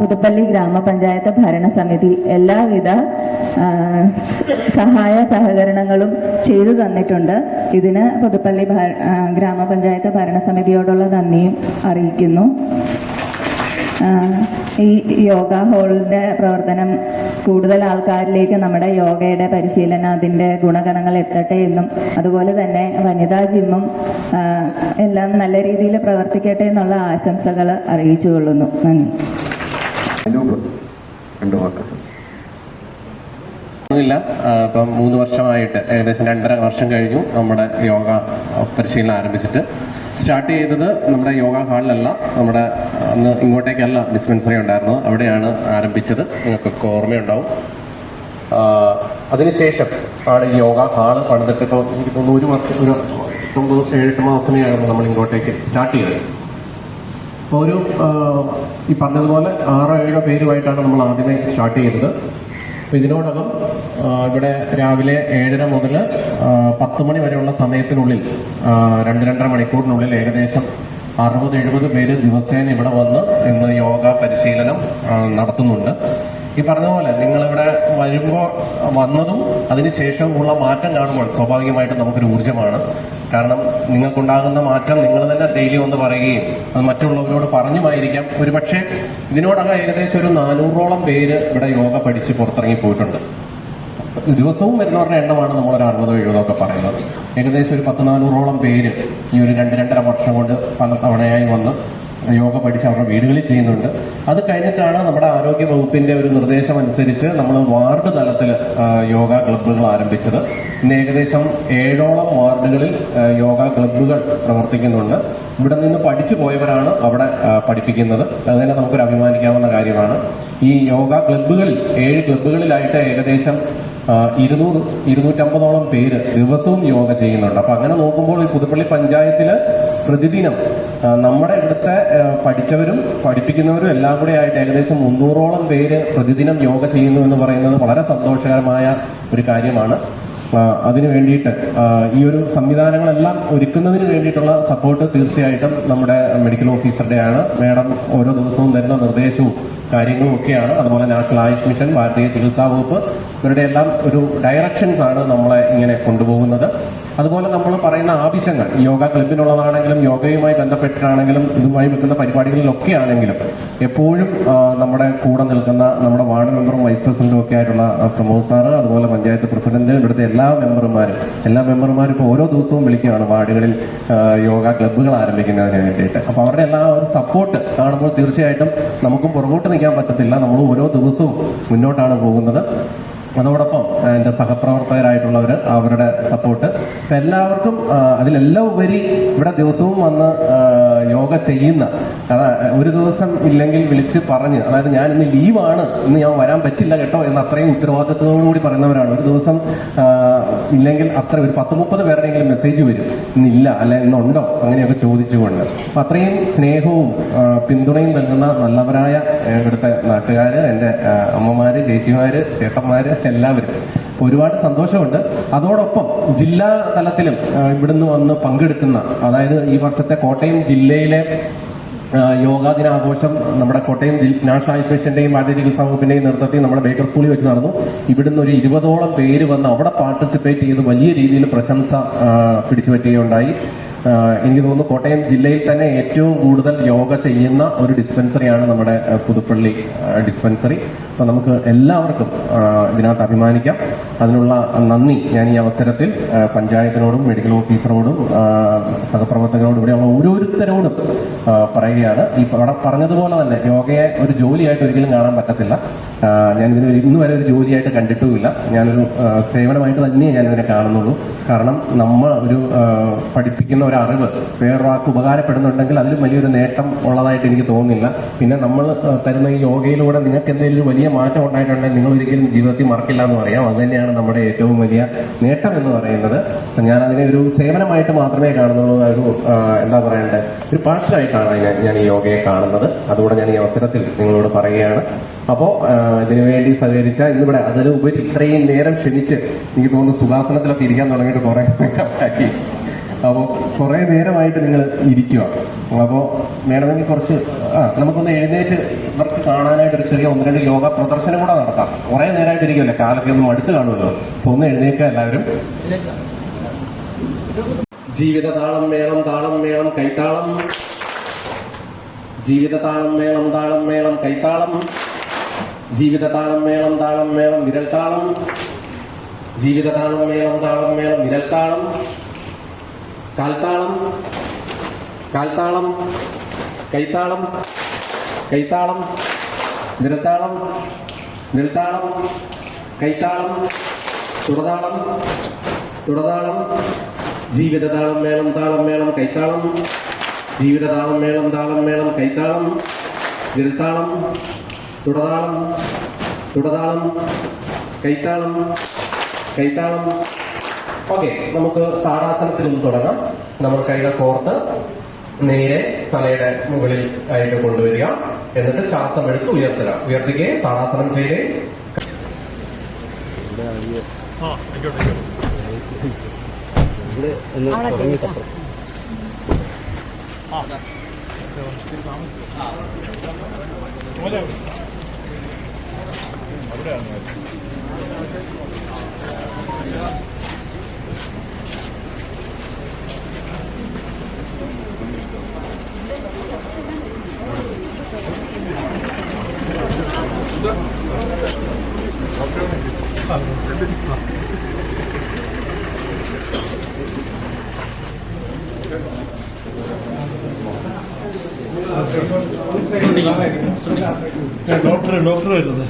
പുതുപ്പള്ളി ഗ്രാമപഞ്ചായത്ത് ഭരണസമിതി എല്ലാവിധ സഹായ സഹകരണങ്ങളും ചെയ്തു തന്നിട്ടുണ്ട്. ഇതിന് പുതുപ്പള്ളി ഗ്രാമപഞ്ചായത്ത് ഭരണസമിതിയോടുള്ള നന്ദിയും അറിയിക്കുന്നു. ഈ യോഗ ഹാളിൻ്റെ പ്രവർത്തനം കൂടുതൽ ആൾക്കാരിലേക്ക് നമ്മുടെ യോഗയുടെ പരിശീലനം അതിൻ്റെ ഗുണഗണങ്ങൾ എത്തട്ടെ എന്നും അതുപോലെ തന്നെ വനിതാ ജിമ്മും എല്ലാം നല്ല രീതിയിൽ പ്രവർത്തിക്കട്ടെ എന്നുള്ള ആശംസകൾ അറിയിച്ചു കൊള്ളുന്നു. നന്ദി. ഇപ്പം 3 വർഷമായിട്ട് ഏകദേശം 2.5 വർഷം കഴിഞ്ഞു നമ്മുടെ യോഗ പരിശീലനം ആരംഭിച്ചിട്ട്. സ്റ്റാർട്ട് ചെയ്തത് നമ്മുടെ യോഗ ഹാളിലല്ല, നമ്മുടെ അന്ന് ഇങ്ങോട്ടേക്കല്ല ഡിസ്പെൻസറി ഉണ്ടായിരുന്നത്, അവിടെയാണ് ആരംഭിച്ചത്. നിങ്ങൾക്കൊക്കെ ഓർമ്മയുണ്ടാവും. അതിനുശേഷം ആണ് ഈ യോഗ ഹാള് പണിതിട്ട് ഇപ്പോൾ എനിക്ക് തോന്നുന്നു 7-8 മാസമേ ആയിരുന്നു നമ്മൾ ഇങ്ങോട്ടേക്ക് സ്റ്റാർട്ട് ചെയ്തത്. അപ്പോൾ ഈ പറഞ്ഞതുപോലെ 6-7 പേരുമായിട്ടാണ് നമ്മൾ ആദ്യമേ സ്റ്റാർട്ട് ചെയ്തത്. അപ്പോൾ ഇതിനോടകം ഇവിടെ രാവിലെ 7:30 മുതൽ 10 മണി വരെയുള്ള സമയത്തിനുള്ളിൽ 2-2.5 മണിക്കൂറിനുള്ളിൽ ഏകദേശം 60-70 പേര് ദിവസേന ഇവിടെ വന്ന് ഇന്ന് യോഗ പരിശീലനം നടത്തുന്നുണ്ട്. ഈ പറഞ്ഞ പോലെ നിങ്ങളിവിടെ വരുമ്പോൾ വന്നതും അതിനുശേഷമുള്ള മാറ്റം കാണുമ്പോൾ സ്വാഭാവികമായിട്ടും നമുക്കൊരു ഊർജ്ജമാണ്. കാരണം നിങ്ങൾക്കുണ്ടാകുന്ന മാറ്റം നിങ്ങൾ തന്നെ ഡെയിലി വന്ന് പറയുകയും അത് മറ്റുള്ളവരോട് പറഞ്ഞുമായിരിക്കാം. ഒരുപക്ഷെ ഇതിനോടകം ഏകദേശം ഒരു 400ഓളം പേര് ഇവിടെ യോഗ പഠിച്ച് പുറത്തിറങ്ങി പോയിട്ടുണ്ട്. ദിവസവും വരുന്നവരുടെ എണ്ണമാണ് നമ്മളൊരു 60-70 ഒക്കെ പറയുന്നത്. ഏകദേശം ഒരു 100-400ഓളം പേര് ഈ ഒരു 2-2.5 വർഷം കൊണ്ട് പല തവണയായി വന്ന് യോഗ പഠിച്ച് അവരുടെ വീടുകളിൽ ചെയ്യുന്നുണ്ട്. അത് കഴിഞ്ഞിട്ടാണ് നമ്മുടെ ആരോഗ്യ വകുപ്പിന്റെ ഒരു നിർദ്ദേശം അനുസരിച്ച് നമ്മൾ വാർഡ് തലത്തിൽ യോഗ ക്ലബ്ബുകൾ ആരംഭിച്ചത്. ഇന്ന് ഏകദേശം 7ഓളം വാർഡുകളിൽ യോഗ ക്ലബ്ബുകൾ പ്രവർത്തിക്കുന്നുണ്ട്. ഇവിടെ നിന്ന് പഠിച്ചു പോയവരാണ് അവിടെ പഠിപ്പിക്കുന്നത്. അത് തന്നെ നമുക്കൊരു അഭിമാനിക്കാവുന്ന കാര്യമാണ്. ഈ യോഗ ക്ലബ്ബുകളിൽ 7 ക്ലബ്ബുകളിലായിട്ട് ഏകദേശം 200-250ഓളം പേര് ദിവസവും യോഗ ചെയ്യുന്നുണ്ട്. അപ്പൊ അങ്ങനെ നോക്കുമ്പോൾ ഈ പുതുപ്പള്ളി പഞ്ചായത്തില് പ്രതിദിനം നമ്മുടെ ഇവിടുത്തെ പഠിച്ചവരും പഠിപ്പിക്കുന്നവരും എല്ലാം കൂടെ ആയിട്ട് ഏകദേശം 300ഓളം പേര് പ്രതിദിനം യോഗ ചെയ്യുന്നു എന്ന് പറയുന്നത് വളരെ സന്തോഷകരമായ ഒരു കാര്യമാണ്. അതിനു വേണ്ടിയിട്ട് ഈ ഒരു സംവിധാനങ്ങളെല്ലാം ഒരുക്കുന്നതിന് വേണ്ടിയിട്ടുള്ള സപ്പോർട്ട് തീർച്ചയായിട്ടും നമ്മുടെ മെഡിക്കൽ ഓഫീസറുടെയാണ്. മേഡം ഓരോ ദിവസവും തരുന്ന നിർദ്ദേശവും കാര്യങ്ങളും ഒക്കെയാണ്. അതുപോലെ നാഷണൽ ആയുഷ് മിഷൻ, ഭാരതീയ ചികിത്സാ വകുപ്പ്, ഇവരുടെ എല്ലാം ഒരു ഡയറക്ഷൻസ് ആണ് നമ്മളെ ഇങ്ങനെ കൊണ്ടുപോകുന്നത്. അതുപോലെ നമ്മൾ പറയുന്ന ആവശ്യങ്ങൾ യോഗ ക്ലബിനുള്ളതാണെങ്കിലും യോഗയുമായി ബന്ധപ്പെട്ടിട്ടാണെങ്കിലും ഇതുമായി വെക്കുന്ന പരിപാടികളിലൊക്കെ ആണെങ്കിലും എപ്പോഴും നമ്മുടെ കൂടെ നിൽക്കുന്ന നമ്മുടെ വാർഡ് മെമ്പറും വൈസ് പ്രസിഡന്റും ഒക്കെ ആയിട്ടുള്ള പ്രമോദ് സാറ്, അതുപോലെ പഞ്ചായത്ത് പ്രസിഡന്റ്, ഇവിടുത്തെ എല്ലാ മെമ്പർമാരും ഇപ്പോൾ ഓരോ ദിവസവും വിളിക്കുകയാണ് വാർഡുകളിൽ യോഗ ക്ലബ്ബുകൾ ആരംഭിക്കുന്നതിന് വേണ്ടിയിട്ട്. അപ്പോൾ അവരുടെ എല്ലാ ഒരു സപ്പോർട്ട് കാണുമ്പോൾ തീർച്ചയായിട്ടും നമുക്കും പുറകോട്ട് നിൽക്കാൻ പറ്റത്തില്ല. നമ്മൾ ഓരോ ദിവസവും മുന്നോട്ടാണ് പോകുന്നത്. അതോടൊപ്പം എൻ്റെ സഹപ്രവർത്തകരായിട്ടുള്ളവർ, അവരുടെ സപ്പോർട്ട്, ഇപ്പം എല്ലാവർക്കും അതിലെല്ലാം ഉപരി ഇവിടെ ദിവസവും വന്ന് യോഗ ചെയ്യുന്ന, ഒരു ദിവസം ഇല്ലെങ്കിൽ വിളിച്ച് പറഞ്ഞ്, അതായത് ഞാൻ ഇന്ന് ലീവാണ്, ഇന്ന് ഞാൻ വരാൻ പറ്റില്ല കേട്ടോ എന്ന് അത്രയും ഉത്തരവാദിത്വത്തോടുകൂടി പറയുന്നവരാണ്. ഒരു ദിവസം ഇല്ലെങ്കിൽ അത്ര ഒരു 10-30 പേരുടെയെങ്കിലും മെസ്സേജ് വരും, ഇന്നില്ല അല്ലെ ഇന്നുണ്ടോ അങ്ങനെയൊക്കെ ചോദിച്ചുകൊണ്ട്. അപ്പം അത്രയും സ്നേഹവും പിന്തുണയും നൽകുന്ന നല്ലവരായ ഇവിടുത്തെ നാട്ടുകാർ, എൻ്റെ അമ്മമാര്, ചേച്ചിമാര്, ചേട്ടന്മാര് എല്ലാവരും ഒരുപാട് സന്തോഷമുണ്ട്. അതോടൊപ്പം ജില്ലാ തലത്തിലും ഇവിടുന്ന് വന്ന് പങ്കെടുക്കുന്ന, അതായത് ഈ വർഷത്തെ കോട്ടയം ജില്ലയിലെ യോഗാ ദിനാഘോഷം നമ്മുടെ കോട്ടയം നാഷണൽ ആയുഷ് മിഷന്റെയും ഭാരതീയ ചികിത്സാ വകുപ്പിന്റെയും നേതൃത്വത്തിൽ നമ്മുടെ ബേക്കർ സ്കൂളിൽ വെച്ച് നടന്നു. ഇവിടുന്ന് ഒരു 20ഓളം പേര് വന്ന് അവിടെ പാർട്ടിസിപ്പേറ്റ് ചെയ്ത് വലിയ രീതിയിൽ പ്രശംസ പിടിച്ചുപറ്റുകയുണ്ടായി. എനിക്ക് തോന്നുന്നു കോട്ടയം ജില്ലയിൽ തന്നെ ഏറ്റവും കൂടുതൽ യോഗ ചെയ്യുന്ന ഒരു ഡിസ്പെൻസറിയാണ് നമ്മുടെ പുതുപ്പള്ളി ഡിസ്പെൻസറി. അപ്പോൾ നമുക്ക് എല്ലാവർക്കും ഇതിനകത്ത് അഭിമാനിക്കാം. അതിനുള്ള നന്ദി ഞാൻ ഈ അവസരത്തിൽ പഞ്ചായത്തിനോടും മെഡിക്കൽ ഓഫീസറോടും സഹപ്രവർത്തകരോടും ഇവിടെയുള്ള ഓരോരുത്തരോടും പറയുകയാണ്. ഈ അവിടെ പറഞ്ഞതുപോലെ തന്നെ യോഗയെ ഒരു ജോലിയായിട്ട് ഒരിക്കലും കാണാൻ പറ്റത്തില്ല. ഞാനിതിന് ഇന്ന് വരെ ഒരു ജോലിയായിട്ട് കണ്ടിട്ടുമില്ല. ഞാനൊരു സേവനമായിട്ട് തന്നെ ഞാനിതിനെ കാണുന്നുള്ളൂ. കാരണം നമ്മൾ ഒരു പഠിപ്പിക്കുന്ന ഒരു അറിവ് വേറൊരാൾക്ക് ഉപകാരപ്പെടുന്നുണ്ടെങ്കിൽ അതിലും വലിയൊരു നേട്ടം ഉള്ളതായിട്ട് എനിക്ക് തോന്നുന്നില്ല. പിന്നെ നമ്മൾ തരുന്ന ഈ യോഗയിലൂടെ നിങ്ങൾക്ക് എന്തെങ്കിലും ഒരു വലിയ മാറ്റം ഉണ്ടായിട്ടുണ്ടെങ്കിൽ നിങ്ങൾ ഒരിക്കലും ജീവിതത്തിൽ മറക്കില്ല എന്ന് പറയാം. അത് തന്നെയാണ് നമ്മുടെ ഏറ്റവും വലിയ നേട്ടം എന്ന് പറയുന്നത്. ഞാൻ അതിനെ ഒരു സേവനമായിട്ട് മാത്രമേ കാണുന്നുള്ളൂ. ഒരു എന്താ പറയണ്ടേ, ഒരു പാഷനായിട്ടാണ് ഞാൻ ഈ യോഗയെ കാണുന്നത്. അതുകൂടെ ഞാൻ ഈ അവസരത്തിൽ നിങ്ങളോട് പറയുകയാണ്. അപ്പോൾ ഇതിനുവേണ്ടി സഹകരിച്ച ഇന്നിവിടെ അതിലുപരി ഇത്രയും നേരം ക്ഷണിച്ച് എനിക്ക് തോന്നുന്നു സുഖാസനത്തിലൊക്കെ ഇരിക്കാൻ തുടങ്ങിയിട്ട് കുറെ ആക്കി. അപ്പോൾ കുറെ നേരമായിട്ട് നിങ്ങൾ ഇരിക്കുക. അപ്പോൾ വേണമെങ്കിൽ കുറച്ച് നമുക്കൊന്ന് എഴുന്നേറ്റ് ഇവർക്ക് കാണാനായിട്ട് ഒരു ചെറിയ 1-2 യോഗ പ്രദർശനം കൂടെ നടത്താം. കുറെ നേരമായിട്ട് ഇരിക്കുമല്ലേ, കാലൊക്കെ ഒന്ന് അടുത്ത് കാണുമല്ലോ. അപ്പൊ ഒന്ന് എഴുന്നേക്കുക എല്ലാവരും. ജീവിത താളം മേളം താളം മേളം കൈത്താളം. ജീവിത താളം മേളം താളം മേളം കൈത്താളം. ജീവിത താളം മേളം താളം മേളം വിരൽത്താളം. ജീവിത താളം മേളം താളം മേളം വിരൽത്താളം. കാൽത്താളം കാൽത്താളം കൈത്താളം കൈത്താളം വിരൽത്താളം വിരൽത്താളം കൈത്താളം തുടതാളം തുടതാളം. ജീവിതതാളം മേളം താളം മേളം കൈത്താളം. ജീവിതതാളം മേളം താളം മേളം കൈത്താളം വിരൽത്താളം തുടതാളം തുടതാളം കൈത്താളം കൈത്താളം. ഓക്കെ, നമുക്ക് താടാസനത്തിൽ നിന്ന് തുടങ്ങാം. നമ്മൾ കൈകൾ കോർത്ത് നേരെ തലയുടെ മുകളിൽ ആയിട്ട് കൊണ്ടുവരിക. എന്നിട്ട് ശ്വാസം എടുത്ത് ഉയർത്തുക. ഉയർത്തുകയെ താടാസനം ചെയ്തേ. ഡോക്ടർ വരുന്നത്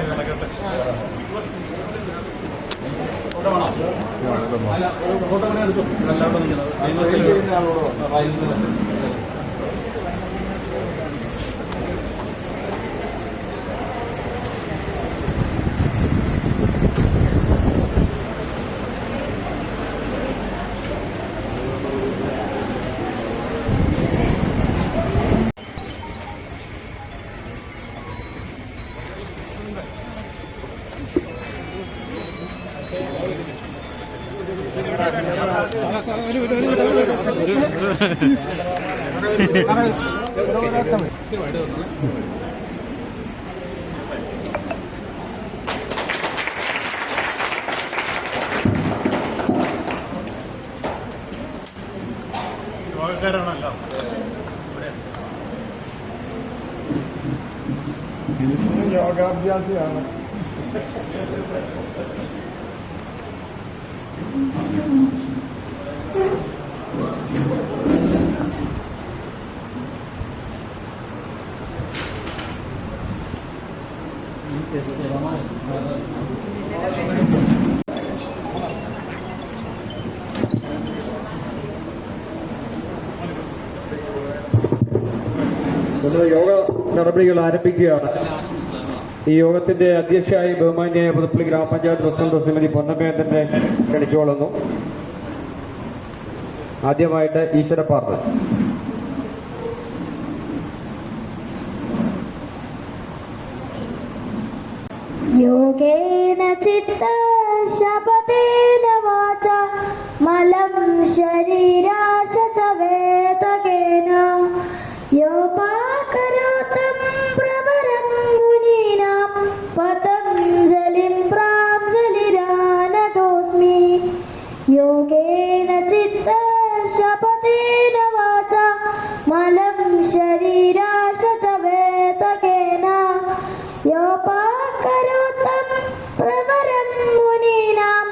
നടക്കട്ടെ. യോഗാഭ്യാസിയാണ്. യോഗ നടപടികൾ ആരംഭിക്കുകയാണ്. ഈ യോഗത്തിന്റെ അധ്യക്ഷയായി ബഹുമാന്യായ പുതുപ്പള്ളി ഗ്രാമപഞ്ചായത്ത് പ്രസിഡന്റ് ശ്രീമതി പൊന്നമ്മേന്ദ്രനെ ക്ഷണിച്ചുകൊള്ളുന്നു. ആദ്യമായിട്ട് ഈശ്വര പ്രാർത്ഥന. യോഗേന ചിത്ത ശപഥേന വാച മലം ശരീരാശ ച വേദകേന യോപാകരോതം പ്രവരം മുനീനാം പതഞ്ജലിം പ്രാഞ്ജലിരാനതോസ്മി. യോഗേന ചിത്ത ശപഥേന വാച മലം ശരീരാശ ച വേദകേന യോപാകരോതം പ്രവരം മുനീനാം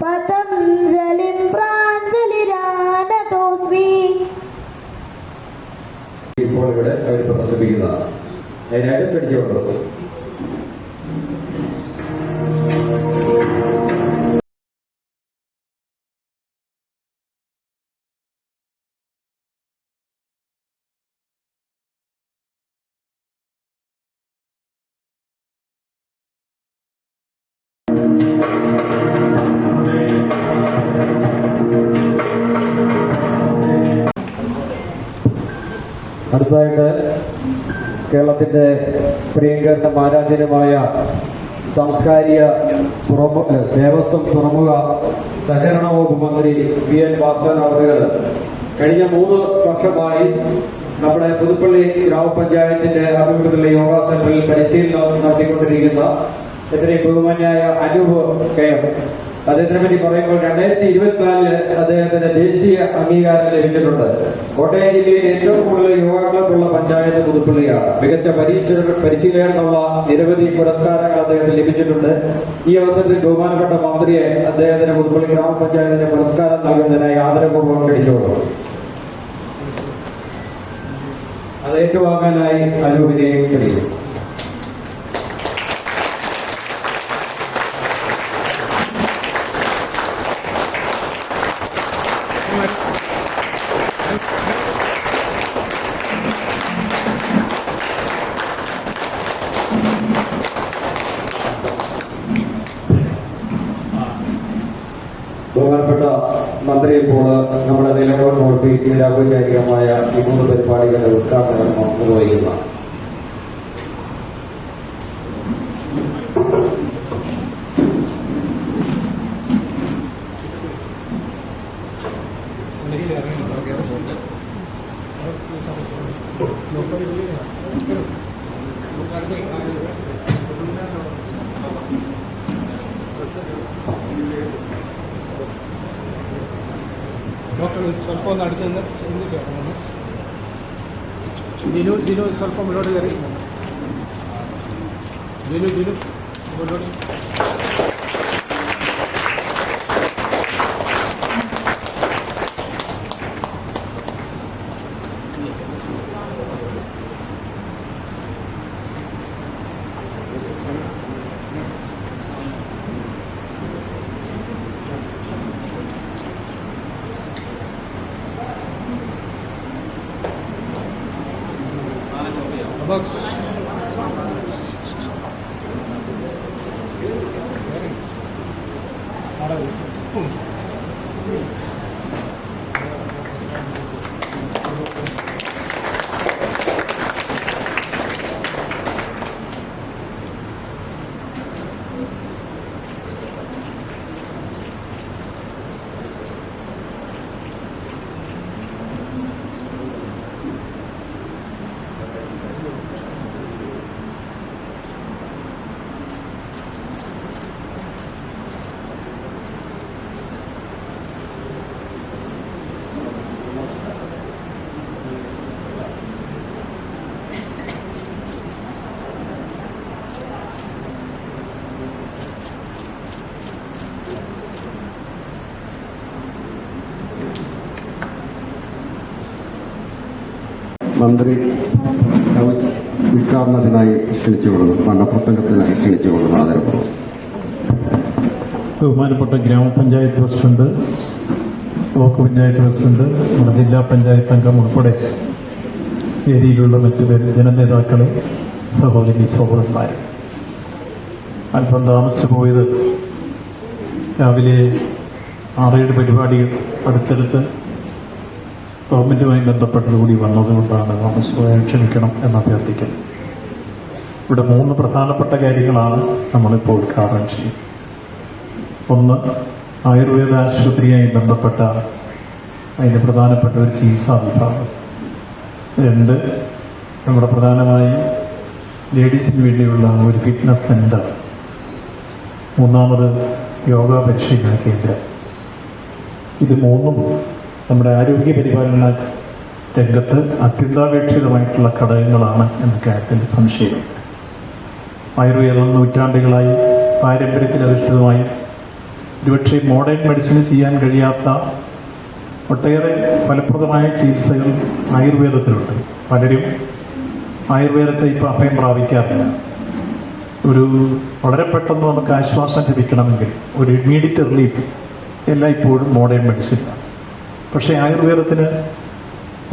പതഞ്ജലിം പ്രാഞ്ജലിരാനതോസ്മി. ഇപ്പോൾ ഇവിടെ അവർ പ്രദർശിപ്പിക്കുന്നതാണ്. അതിനായിട്ട് ക്ഷണിച്ചുകൊള്ളുന്നു. അടുത്തതായിട്ട് കേരളത്തിന്റെ പ്രിയങ്കരനും ആരാധ്യനുമായ സാംസ്കാരിക ദേവസ്വം തുറമുഖ സഹകരണ വകുപ്പ് മന്ത്രി PN വാസവൻ അവர்கள் കഴിഞ്ഞ 3 വർഷമായി നമ്മുടെ പുതുപ്പള്ളി ഗ്രാമപഞ്ചായത്തിന്റെ ആഭിമുഖ്യത്തിലുള്ള യോഗാ സെന്ററിൽ പരിശീലനം നടത്തിക്കൊണ്ടിരിക്കുന്ന എത്രയും ബഹുമാന്യായ അനൂപ് KM അദ്ദേഹത്തിനെ പറ്റി പറയുമ്പോൾ 2024 അദ്ദേഹത്തിന് ദേശീയ അംഗീകാരം ലഭിച്ചിട്ടുണ്ട്. കോട്ടയം ജില്ലയിൽ ഏറ്റവും കൂടുതൽ യോഗ ക്ലബുള്ള പഞ്ചായത്ത് പുതുപ്പള്ളിയാണ്. മികച്ച പരിശീലനത്തിനുള്ള നിരവധി പുരസ്കാരങ്ങൾ അദ്ദേഹത്തിന് ലഭിച്ചിട്ടുണ്ട്. ഈ അവസരത്തിൽ ബഹുമാനപ്പെട്ട മന്ത്രിയെ അദ്ദേഹത്തിന് പുതുപ്പള്ളി ഗ്രാമപഞ്ചായത്തിന്റെ പുരസ്കാരം നൽകുന്നതിനായി ആദരപൂർവ്വം ക്ഷണിച്ചുകൊള്ളു. അത് ഏറ്റുവാങ്ങാനായി അനൂപിനെയും ക്ഷണിക്കും. ബഹുമാനപ്പെട്ട മന്ത്രി ഇപ്പോൾ നമ്മുടെ നിലമ്പൂർ മോർബിയിൽ ഔപചാരികമായ ഈ 3 പരിപാടികളുടെ ഉദ്ഘാടനം നിർവഹിക്കുന്ന ಸ್ವಲ್ಪ ಒಂದು അടുത്ത് ജിനു ಸ್ವಲ್ಪ മുന്നോട്ട് കയറി ജിനു മുന്നോട്ട്. മന്ത്രി ഉദ്ഘാടനത്തിനായി ക്ഷണിച്ചുകൊള്ളുന്നു, മണ്ഡപ്രസംഗത്തിനായി ക്ഷണിച്ചുകൊള്ളുന്നു. ആദരപൂർവ്വം. ബഹുമാനപ്പെട്ട ഗ്രാമപഞ്ചായത്ത് പ്രസിഡന്റ്, ബ്ലോക്ക് പഞ്ചായത്ത് പ്രസിഡന്റ്, നമ്മുടെ ജില്ലാ പഞ്ചായത്ത് അംഗം ഉൾപ്പെടെ ഏരിയയിലുള്ള മറ്റു ജനനേതാക്കളെ, സഹോദരി സഹോദരന്മാർ, അല്പം താമസിച്ചു പോയത് രാവിലെ 6-7 പരിപാടികൾ അടുത്തടുത്ത് ഗവൺമെന്റുമായി ബന്ധപ്പെട്ടതുകൂടി വന്നതുകൊണ്ടാണ് താമസിച്ചുപോയാൽ ക്ഷമിക്കണം എന്ന് അഭ്യർത്ഥിക്കുന്നത്. ഇവിടെ 3 പ്രധാനപ്പെട്ട കാര്യങ്ങളാണ് നമ്മളിപ്പോൾ ഉദ്ഘാടനം ചെയ്യുന്നത്. ഒന്ന്, ആയുർവേദ ആശുപത്രിയുമായി ബന്ധപ്പെട്ട അതിന് പ്രധാനപ്പെട്ട ഒരു ചികിത്സാ വിഭാഗം. 2, നമ്മുടെ പ്രധാനമായും ലേഡീസിന് വേണ്ടിയുള്ള ഒരു ഫിറ്റ്നസ് സെന്റർ. 3, യോഗ പരിശീലന കേന്ദ്രം. ഇത് 3 നമ്മുടെ ആരോഗ്യ പരിപാലന രംഗത്ത് അത്യന്താപേക്ഷിതമായിട്ടുള്ള ഘടകങ്ങളാണ് എന്ന കാര്യത്തിൽ സംശയമില്ല. ആയുർവേദം നൂറ്റാണ്ടുകളായി പാരമ്പര്യത്തിലധിഷ്ഠിതമായി ഒരുപക്ഷെ മോഡേൺ മെഡിസിന് ചെയ്യാൻ കഴിയാത്ത ഒട്ടേറെ ഫലപ്രദമായ ചികിത്സകൾ ആയുർവേദത്തിലുണ്ട്. പലരും ആയുർവേദത്തെ ഇപ്പോൾ അഭയം പ്രാപിക്കാറില്ല. ഒരു വളരെ പെട്ടെന്ന് നമുക്ക് ആശ്വാസം ലഭിക്കണമെങ്കിൽ ഒരു ഇമ്മീഡിയറ്റ് റിലീഫ് എല്ലായ്പ്പോഴും മോഡേൺ മെഡിസിനാണ്. പക്ഷേ ആയുർവേദത്തിന്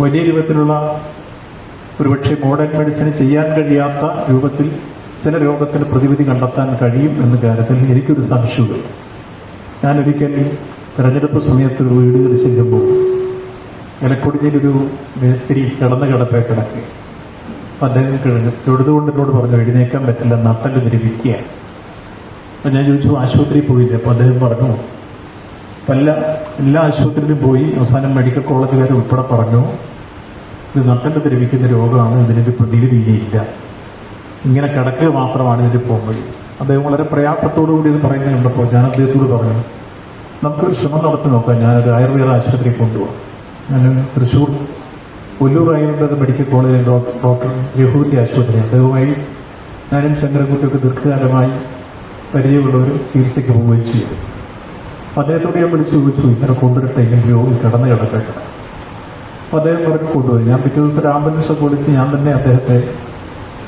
വലിയ രൂപത്തിലുള്ള ഒരുപക്ഷെ മോഡേൺ മെഡിസിന് ചെയ്യാൻ കഴിയാത്ത രൂപത്തിൽ ചില രോഗത്തിന് പ്രതിവിധി കണ്ടെത്താൻ കഴിയും എന്ന കാര്യത്തിൽ എനിക്കൊരു സംശയമില്ല. ഞാനൊരിക്കൽ തെരഞ്ഞെടുപ്പ് സമയത്ത് ഒരു വീടുകളിൽ ചെല്ലുമ്പോൾ എലക്കൊടിഞ്ഞിലൊരു മേസ്തിരി കിടപ്പേ കിടക്കുക. അപ്പം അദ്ദേഹം തൊഴുതുകൊണ്ട് എന്നോട് പറഞ്ഞു, എഴുന്നേക്കാൻ പറ്റില്ല, നട്ടല് ദ്രവിക്കുകയാണ്. അപ്പം ഞാൻ ചോദിച്ചു, ആശുപത്രിയിൽ പോയില്ല? അപ്പോൾ അദ്ദേഹം പറഞ്ഞു, എല്ലാ ആശുപത്രിയിലും പോയി അവസാനം മെഡിക്കൽ കോളേജുകാർ ഉൾപ്പെടെ പറഞ്ഞു, ഇത് നട്ടല് ദ്രവിക്കുന്ന രോഗമാണ്, ഇതിനൊരു പ്രതിവിധിയില്ല, ഇങ്ങനെ കിടക്കുക മാത്രമാണ് ഇതിന് പോകുന്നത്. അദ്ദേഹം വളരെ പ്രയാസത്തോടുകൂടി ഇത് പറയുന്നത് കണ്ടപ്പോൾ ഞാൻ അദ്ദേഹത്തോട് പറഞ്ഞു, നമുക്കൊരു ശ്രമം നടത്തി നോക്കാം, ഞാനൊരു ആയുർവേദ ആശുപത്രിയിൽ കൊണ്ടുപോകാം. ഞാൻ തൃശ്ശൂർ ഒല്ലൂർ ആയുർവേദ മെഡിക്കൽ കോളേജിൽ ഡോക്ടർ രഘുവിൻ്റെ ആശുപത്രി, അദ്ദേഹവുമായി ഞാനും ശങ്കരൻകുട്ടിയൊക്കെ ദീർഘകാലമായി പരിചയമുള്ളവർ ചികിത്സയ്ക്ക് പോവുകയും ചെയ്തു. അദ്ദേഹത്തോട് ഞാൻ വിളിച്ചു ചോദിച്ചു, ഇങ്ങനെ കൊണ്ടുവരട്ടെ, ഇല്ലെങ്കിൽ രോഗി കിടക്കട്ടെ. അപ്പോൾ അദ്ദേഹം പറഞ്ഞു കൊണ്ടുപോയി. ഞാൻ പിറ്റേ ദിവസം ഒരു ആംബുലൻസൊക്കെ വിളിച്ച് ഞാൻ തന്നെ അദ്ദേഹത്തെ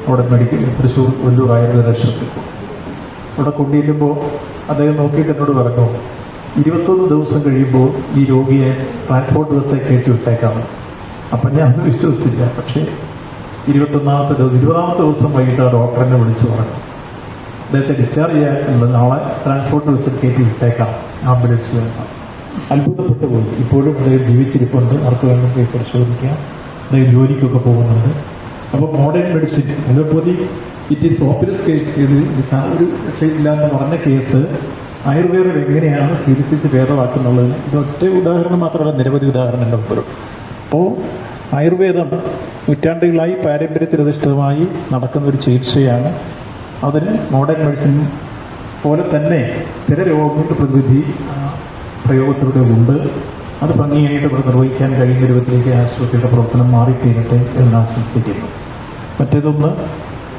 അവിടെ മെഡിക്കൽ തൃശ്ശൂർ ഒല്ലൂർ ആയുർവേദ ആശുപത്രി അവിടെ കൊണ്ടുചെല്ലുമ്പോൾ അദ്ദേഹം നോക്കിയിട്ട് എന്നോട് പറഞ്ഞു, 21 ദിവസം കഴിയുമ്പോൾ ഈ രോഗിയെ ട്രാൻസ്പോർട്ട് ബസ്സിൽ കയറ്റി വിട്ടേക്കാണ്. അപ്പം ഞാൻ അന്ന് വിശ്വസിച്ചില്ല. പക്ഷേ 20ാമത്തെ ദിവസം വൈകിട്ട് ആ ഡോക്ടറിനെ വിളിച്ചു പറഞ്ഞു, അദ്ദേഹത്തെ ഡിസ്ചാർജ് ചെയ്യാനുള്ളത് നാളെ ട്രാൻസ്പോർട്ട് ബസ്സിൽ കയറ്റി വിട്ടേക്കാം, ആംബുലൻസ് വേണം. അത്ഭുതപ്പെട്ടു പോയി. ഇപ്പോഴും അദ്ദേഹം ജീവിച്ചിരിപ്പുണ്ട്, ആർക്ക് വേണമെങ്കിൽ പരിശോധിക്കാം. അദ്ദേഹം ജോലിക്കൊക്കെ പോകുന്നുണ്ട്. അപ്പോൾ modern medicine allopathy it is hopeless case. ഒരു രക്ഷയില്ല എന്ന് പറഞ്ഞ കേസ് ആയുർവേദം എങ്ങനെയാണ് ചികിത്സിച്ച് ഭേദമാക്കുന്നുള്ളതിന് ഇതൊറ്റ ഉദാഹരണം മാത്രമല്ല, നിരവധി ഉദാഹരണങ്ങൾ വരും. അപ്പോൾ ആയുർവേദം നൂറ്റാണ്ടുകളായി പാരമ്പര്യത്തിലധിഷ്ഠിതമായി നടക്കുന്ന ഒരു ചികിത്സയാണ്. അതിന് മോഡേൺ മെഡിസിൻ പോലെ തന്നെ ചില രോഗങ്ങളുടെ പ്രതിവിധി പ്രയോഗത്തിലൂടെ ഉണ്ട്. അത് ഭംഗിയായിട്ട് ഇവിടെ നിർവഹിക്കാൻ കഴിയുന്ന രൂപത്തിലേക്ക് ആശുപത്രിയുടെ പ്രവർത്തനം മാറിത്തീരട്ടെ എന്ന് ആശംസിക്കുന്നു. മറ്റേതൊന്ന്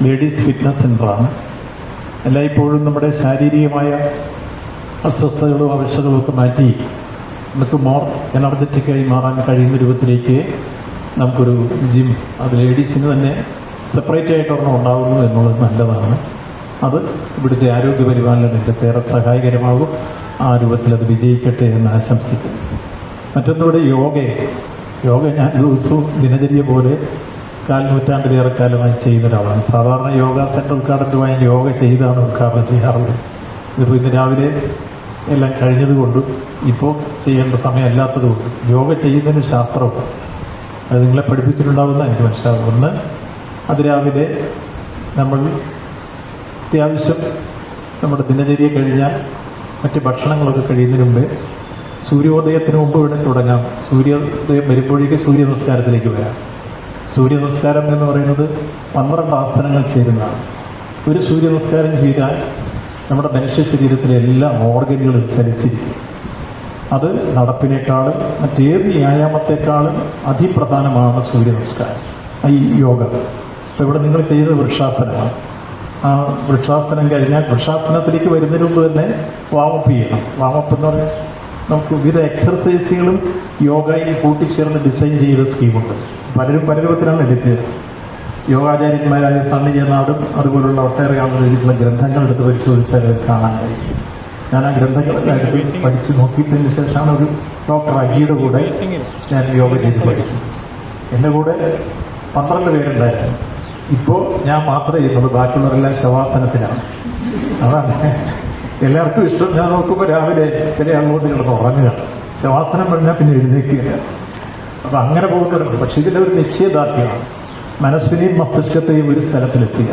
ലേഡീസ് ഫിറ്റ്നസ് സെൻ്ററാണ്. എല്ലായ്പ്പോഴും നമ്മുടെ ശാരീരികമായ അസ്വസ്ഥതകളും അവശതകളും ഒക്കെ മാറ്റി നമുക്ക് മോർ എനർജറ്റിക്കായി മാറാൻ കഴിയുന്ന രൂപത്തിലേക്ക് നമുക്കൊരു ജിം, അത് ലേഡീസിന് തന്നെ സെപ്പറേറ്റ് ആയിട്ട് ഒരെണ്ണം ഉണ്ടാകുന്നു എന്നുള്ളത് നല്ലതാണ്. അത് ഇവിടുത്തെ ആരോഗ്യ പരിപാലന രംഗത്ത് ഏറെ സഹായകരമാകും. ആ രൂപത്തിൽ അത് വിജയിക്കട്ടെ എന്ന് ആശംസിക്കുന്നു. മറ്റൊന്നിവിടെ യോഗ ഞാൻ ദിവസവും ദിനചര്യ പോലെ നൂറ്റാണ്ടിലേറെ കാലമായി ചെയ്യുന്ന ഒരാളാണ്. സാധാരണ യോഗ സെൻറ്റർ ഉദ്ഘാടനവുമായി യോഗ ചെയ്താണ് ഉദ്ഘാടനം ചെയ്യാറുള്ളത്. ഇതിപ്പോൾ ഇന്ന് രാവിലെ എല്ലാം കഴിഞ്ഞതുകൊണ്ടും ഇപ്പോൾ ചെയ്യേണ്ട സമയമല്ലാത്തതുകൊണ്ട് യോഗ ചെയ്യുന്നതിന് ശാസ്ത്രമുണ്ട്. അത് നിങ്ങളെ പഠിപ്പിച്ചിട്ടുണ്ടാവുന്ന എനിക്ക് മനസ്സിലാവും. ഒന്ന്, അതിരാവിലെ നമ്മൾ അത്യാവശ്യം നമ്മുടെ ദിനചര്യ കഴിഞ്ഞാൽ മറ്റ് ഭക്ഷണങ്ങളൊക്കെ കഴിയുന്നതിന് മുമ്പേ സൂര്യോദയത്തിന് മുമ്പ് ഇവിടെ തുടങ്ങാം. സൂര്യോദയം വരുമ്പോഴേക്ക് സൂര്യ നമസ്കാരത്തിലേക്ക് വരാം. സൂര്യ നമസ്കാരം എന്ന് പറയുന്നത് 12 ആസനങ്ങൾ ചേരുന്നതാണ്. ഒരു സൂര്യ നമസ്കാരം ചെയ്താൽ നമ്മുടെ മനുഷ്യ ശരീരത്തിലെ എല്ലാ ഓർഗനുകളും ചലിച്ചിരിക്കും. അത് നടപ്പിനേക്കാളും മറ്റേത് വ്യായാമത്തെക്കാളും അതിപ്രധാനമാണ് സൂര്യ നമസ്കാരം, ഈ യോഗ. അപ്പോൾ ഇവിടെ നിങ്ങൾ ചെയ്തത് വൃക്ഷാസനമാണ്. ആ വൃക്ഷാസനം കഴിഞ്ഞാൽ വൃക്ഷാസനത്തിലേക്ക് വരുന്നതിന് മുമ്പ് തന്നെ വാമപ്പ് ചെയ്യണം. വാമപ്പ് എന്ന് പറഞ്ഞാൽ നമുക്ക് വിവിധ എക്സർസൈസുകളും യോഗയിൽ കൂട്ടിച്ചേർന്ന് ഡിസൈൻ ചെയ്ത സ്കീമുണ്ട്. പലരും പല രൂപത്തിലാണ് എടുക്കുക. യോഗാചാര്യന്മാരായ സ്വാമി ജയനാടും അതുപോലുള്ള ഒട്ടേറെ ആളുകൾ എഴുതിയിട്ടുള്ള ഗ്രന്ഥങ്ങൾ എടുത്ത് പരിശോധിച്ചാൽ അത് കാണാൻ കഴിയും. ഞാൻ ആ ഗ്രന്ഥങ്ങളൊക്കെ എടുത്ത് പഠിച്ച് നോക്കിയതിന് ശേഷമാണ് ഒരു ഡോക്ടർ അജിയുടെ കൂടെ ഞാൻ യോഗ ചെയ്ത് പഠിച്ചത്. എൻ്റെ കൂടെ 12 പേരുണ്ടായിരുന്നു. ഇപ്പോൾ ഞാൻ മാത്രമേ ചെയ്യുന്നുള്ളൂ, ബാക്കിയുള്ളവരെല്ലാം ശവാസനത്തിലാണ്. അതാണ് എല്ലാവർക്കും ഇഷ്ടം. ഞാൻ നോക്കുമ്പോൾ രാവിലെ ചില ആളുകൾ കിടന്ന് ഉറങ്ങുക, ശവാസനം പറഞ്ഞാൽ പിന്നെ എഴുന്നേൽക്കുക. അപ്പം അങ്ങനെ പോകുന്നവരുണ്ട്. പക്ഷെ ഇതിൻ്റെ ഒരു നിശ്ചയദാർഢ്യമാണ് മനസ്സിനെയും മസ്തിഷ്കത്തെയും ഒരു സ്ഥലത്തിലെത്തുക.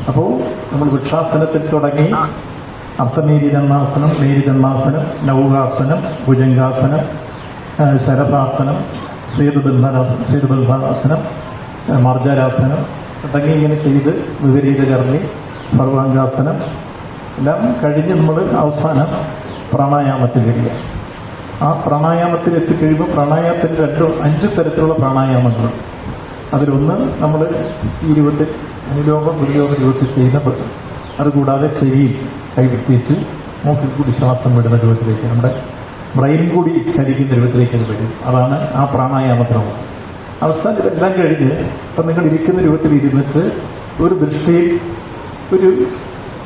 അപ്പോൾ നമ്മൾ വൃക്ഷാസനത്തിൽ തുടങ്ങി അർത്ഥമേരിദണ്ഡാസനം, മേരിദണ്ഡാസനം, നൗകാസനം, ഭുജംഗാസനം, ശരഭാസനം, സേതുബന്ധാസനം, മാർജാരാസനം തുടങ്ങി ഇങ്ങനെ ചെയ്ത് വിപരീത കർമ്മി, സർവാംഗാസനം എല്ലാം കഴിഞ്ഞ് നമ്മൾ അവസാനം പ്രാണായാമത്തിൽ വരിക. ആ പ്രാണായാമത്തിൽ എത്തിക്കഴിയുമ്പോൾ പ്രാണായാമത്തിന് 5 തരത്തിലുള്ള പ്രാണായാമങ്ങൾ. അതിലൊന്ന് നമ്മൾ ഈ രൂപത്തിൽ അനുലോമം വിലോമ രൂപത്തിൽ ചെയ്യുന്ന, അതുകൂടാതെ ചെവിയിൽ കൈവെത്തിയിട്ട് മൂക്കിൽ കൂടി ശ്വാസം വിടുന്ന രൂപത്തിലേക്ക് നമ്മുടെ ബ്രെയിൻ കൂടി ചലിക്കുന്ന രൂപത്തിലേക്ക് അത് വരും. അതാണ് ആ പ്രാണായാമത്തിനുള്ള അവസാനം. ഇതെല്ലാം കഴിഞ്ഞ് ഇപ്പം നിങ്ങൾ ഇരിക്കുന്ന രൂപത്തിൽ ഇരുന്നിട്ട് ഒരു ദൃഷ്ടിയിൽ ഒരു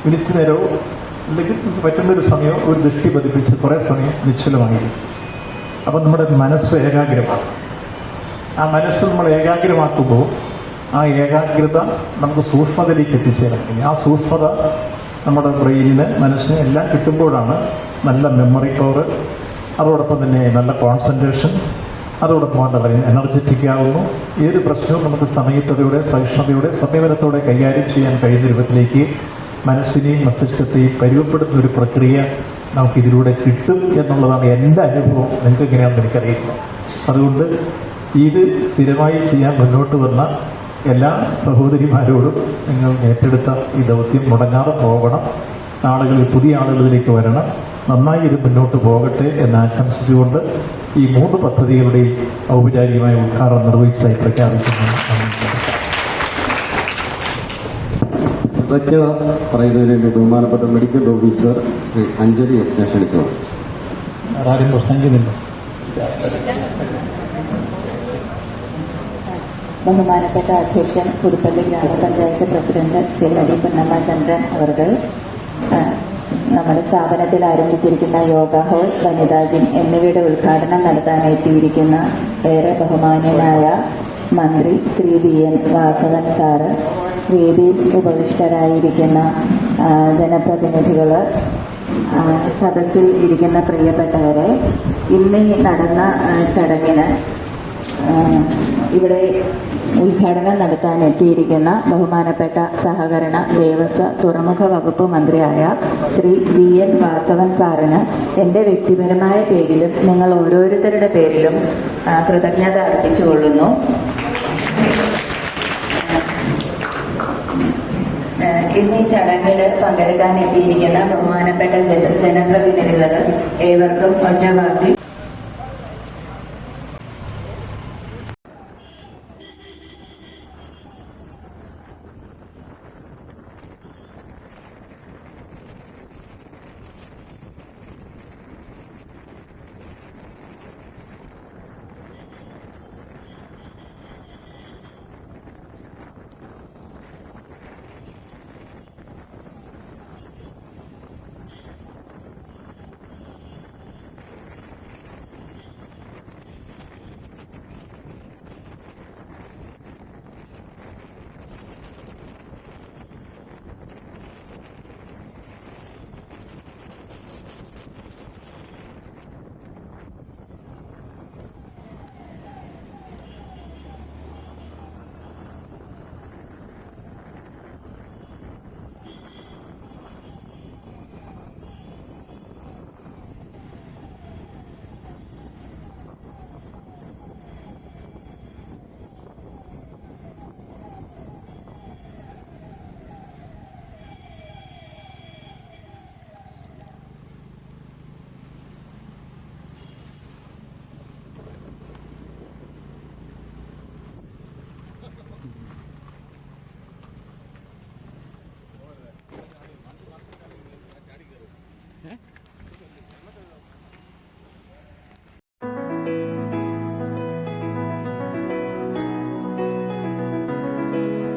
മിനിറ്റ് നേരമോ അല്ലെങ്കിൽ പറ്റുന്നൊരു സമയം ഒരു ദൃഷ്ടി പതിപ്പിച്ച് കുറേ സമയം നിശ്ചലമായിരിക്കും. അപ്പം നമ്മുടെ മനസ്സ് ഏകാഗ്രമാണ്. ആ മനസ്സ് നമ്മൾ ഏകാഗ്രമാക്കുമ്പോൾ ആ ഏകാഗ്രത നമുക്ക് സൂക്ഷ്മതയിലേക്ക് എത്തിച്ചേരാൻ കഴിയും. ആ സൂക്ഷ്മത നമ്മുടെ ബ്രെയിനിന്, മനസ്സിന് എല്ലാം കിട്ടുമ്പോഴാണ് നല്ല മെമ്മറി പവർ, അതോടൊപ്പം തന്നെ നല്ല കോൺസെൻട്രേഷൻ, അതോടൊപ്പം എന്താ പറയുക എനർജറ്റിക് ആകുന്നു. ഏത് പ്രശ്നവും നമുക്ക് സമയത്തോടെ, സഹിഷ്ണുതയോടെ, സമീപനത്തോടെ കൈകാര്യം ചെയ്യാൻ കഴിയുന്ന രൂപത്തിലേക്ക് മനസ്സിനെയും മസ്തിഷ്കത്തെയും പരിവപ്പെടുത്തുന്ന ഒരു പ്രക്രിയ നമുക്കിതിലൂടെ കിട്ടും എന്നുള്ളതാണ് എൻ്റെ അനുഭവം. നിങ്ങൾക്ക് എങ്ങനെയാണെന്ന് എനിക്കറിയില്ല. അതുകൊണ്ട് ഇത് സ്ഥിരമായി ചെയ്യാൻ മുന്നോട്ട് വന്ന എല്ലാ സഹോദരിമാരോടും നിങ്ങൾ ഏറ്റെടുത്ത ഈ ദൗത്യം മുടങ്ങാതെ പോകണം. ആളുകൾ, പുതിയ ആളുകൾ ഇതിലേക്ക് വരണം. നന്നായി ഇത് മുന്നോട്ട് പോകട്ടെ എന്ന് ആശംസിച്ചുകൊണ്ട് ഈ 3 പദ്ധതികളുടെയും ഔപചാരികമായ ഉദ്ഘാടനം നിർവഹിച്ചതായി പ്രഖ്യാപിക്കുന്നു. കൃതജ്ഞത പറയുന്നതിന് വേണ്ടി ബഹുമാനപ്പെട്ട medical officer Shri Anjali S ക്ഷണിക്കുന്നു. ആരും പ്രസംഗിക്കുന്നില്ല. ബഹുമാനപ്പെട്ട അധ്യക്ഷൻ, പുതുപ്പള്ളി ഗ്രാമപഞ്ചായത്ത് പ്രസിഡന്റ് ശ്രീ അടി പൊന്നമ്മ ചന്ദ്രൻ അവർ നമ്മുടെ സ്ഥാപനത്തിൽ ആരംഭിച്ചിരിക്കുന്ന യോഗ ഹോൾ, വനിതാ ജിം എന്നിവയുടെ ഉദ്ഘാടനം നടത്താനെത്തിയിരിക്കുന്ന ഏറെ ബഹുമാന്യനായ മന്ത്രി ശ്രീ VN വാസവൻ സാറ്, വേദിയിൽ ഉപവിഷ്ടരായിരിക്കുന്ന ജനപ്രതിനിധികൾ, സദസ്സിൽ ഇരിക്കുന്ന പ്രിയപ്പെട്ടവരെ, ഇന്ന് നടന്ന ചടങ്ങിന് ഇവിടെ ഉദ്ഘാടനം നടത്താൻ എത്തിയിരിക്കുന്ന ബഹുമാനപ്പെട്ട സഹകരണ, ദേവസ്വ, തുറമുഖ വകുപ്പ് മന്ത്രിയായ ശ്രീ VN വാസവൻ സാറിന് എൻ്റെ വ്യക്തിപരമായ പേരിലും നിങ്ങൾ ഓരോരുത്തരുടെ പേരിലും കൃതജ്ഞത അർപ്പിച്ചുകൊള്ളുന്നു. ഇന്ന് ഈ ചടങ്ങിൽ പങ്കെടുക്കാൻ എത്തിയിരിക്കുന്ന ബഹുമാനപ്പെട്ട ജനപ്രതിനിധികൾ ഏവർക്കും ഒറ്റവാക്കിൽ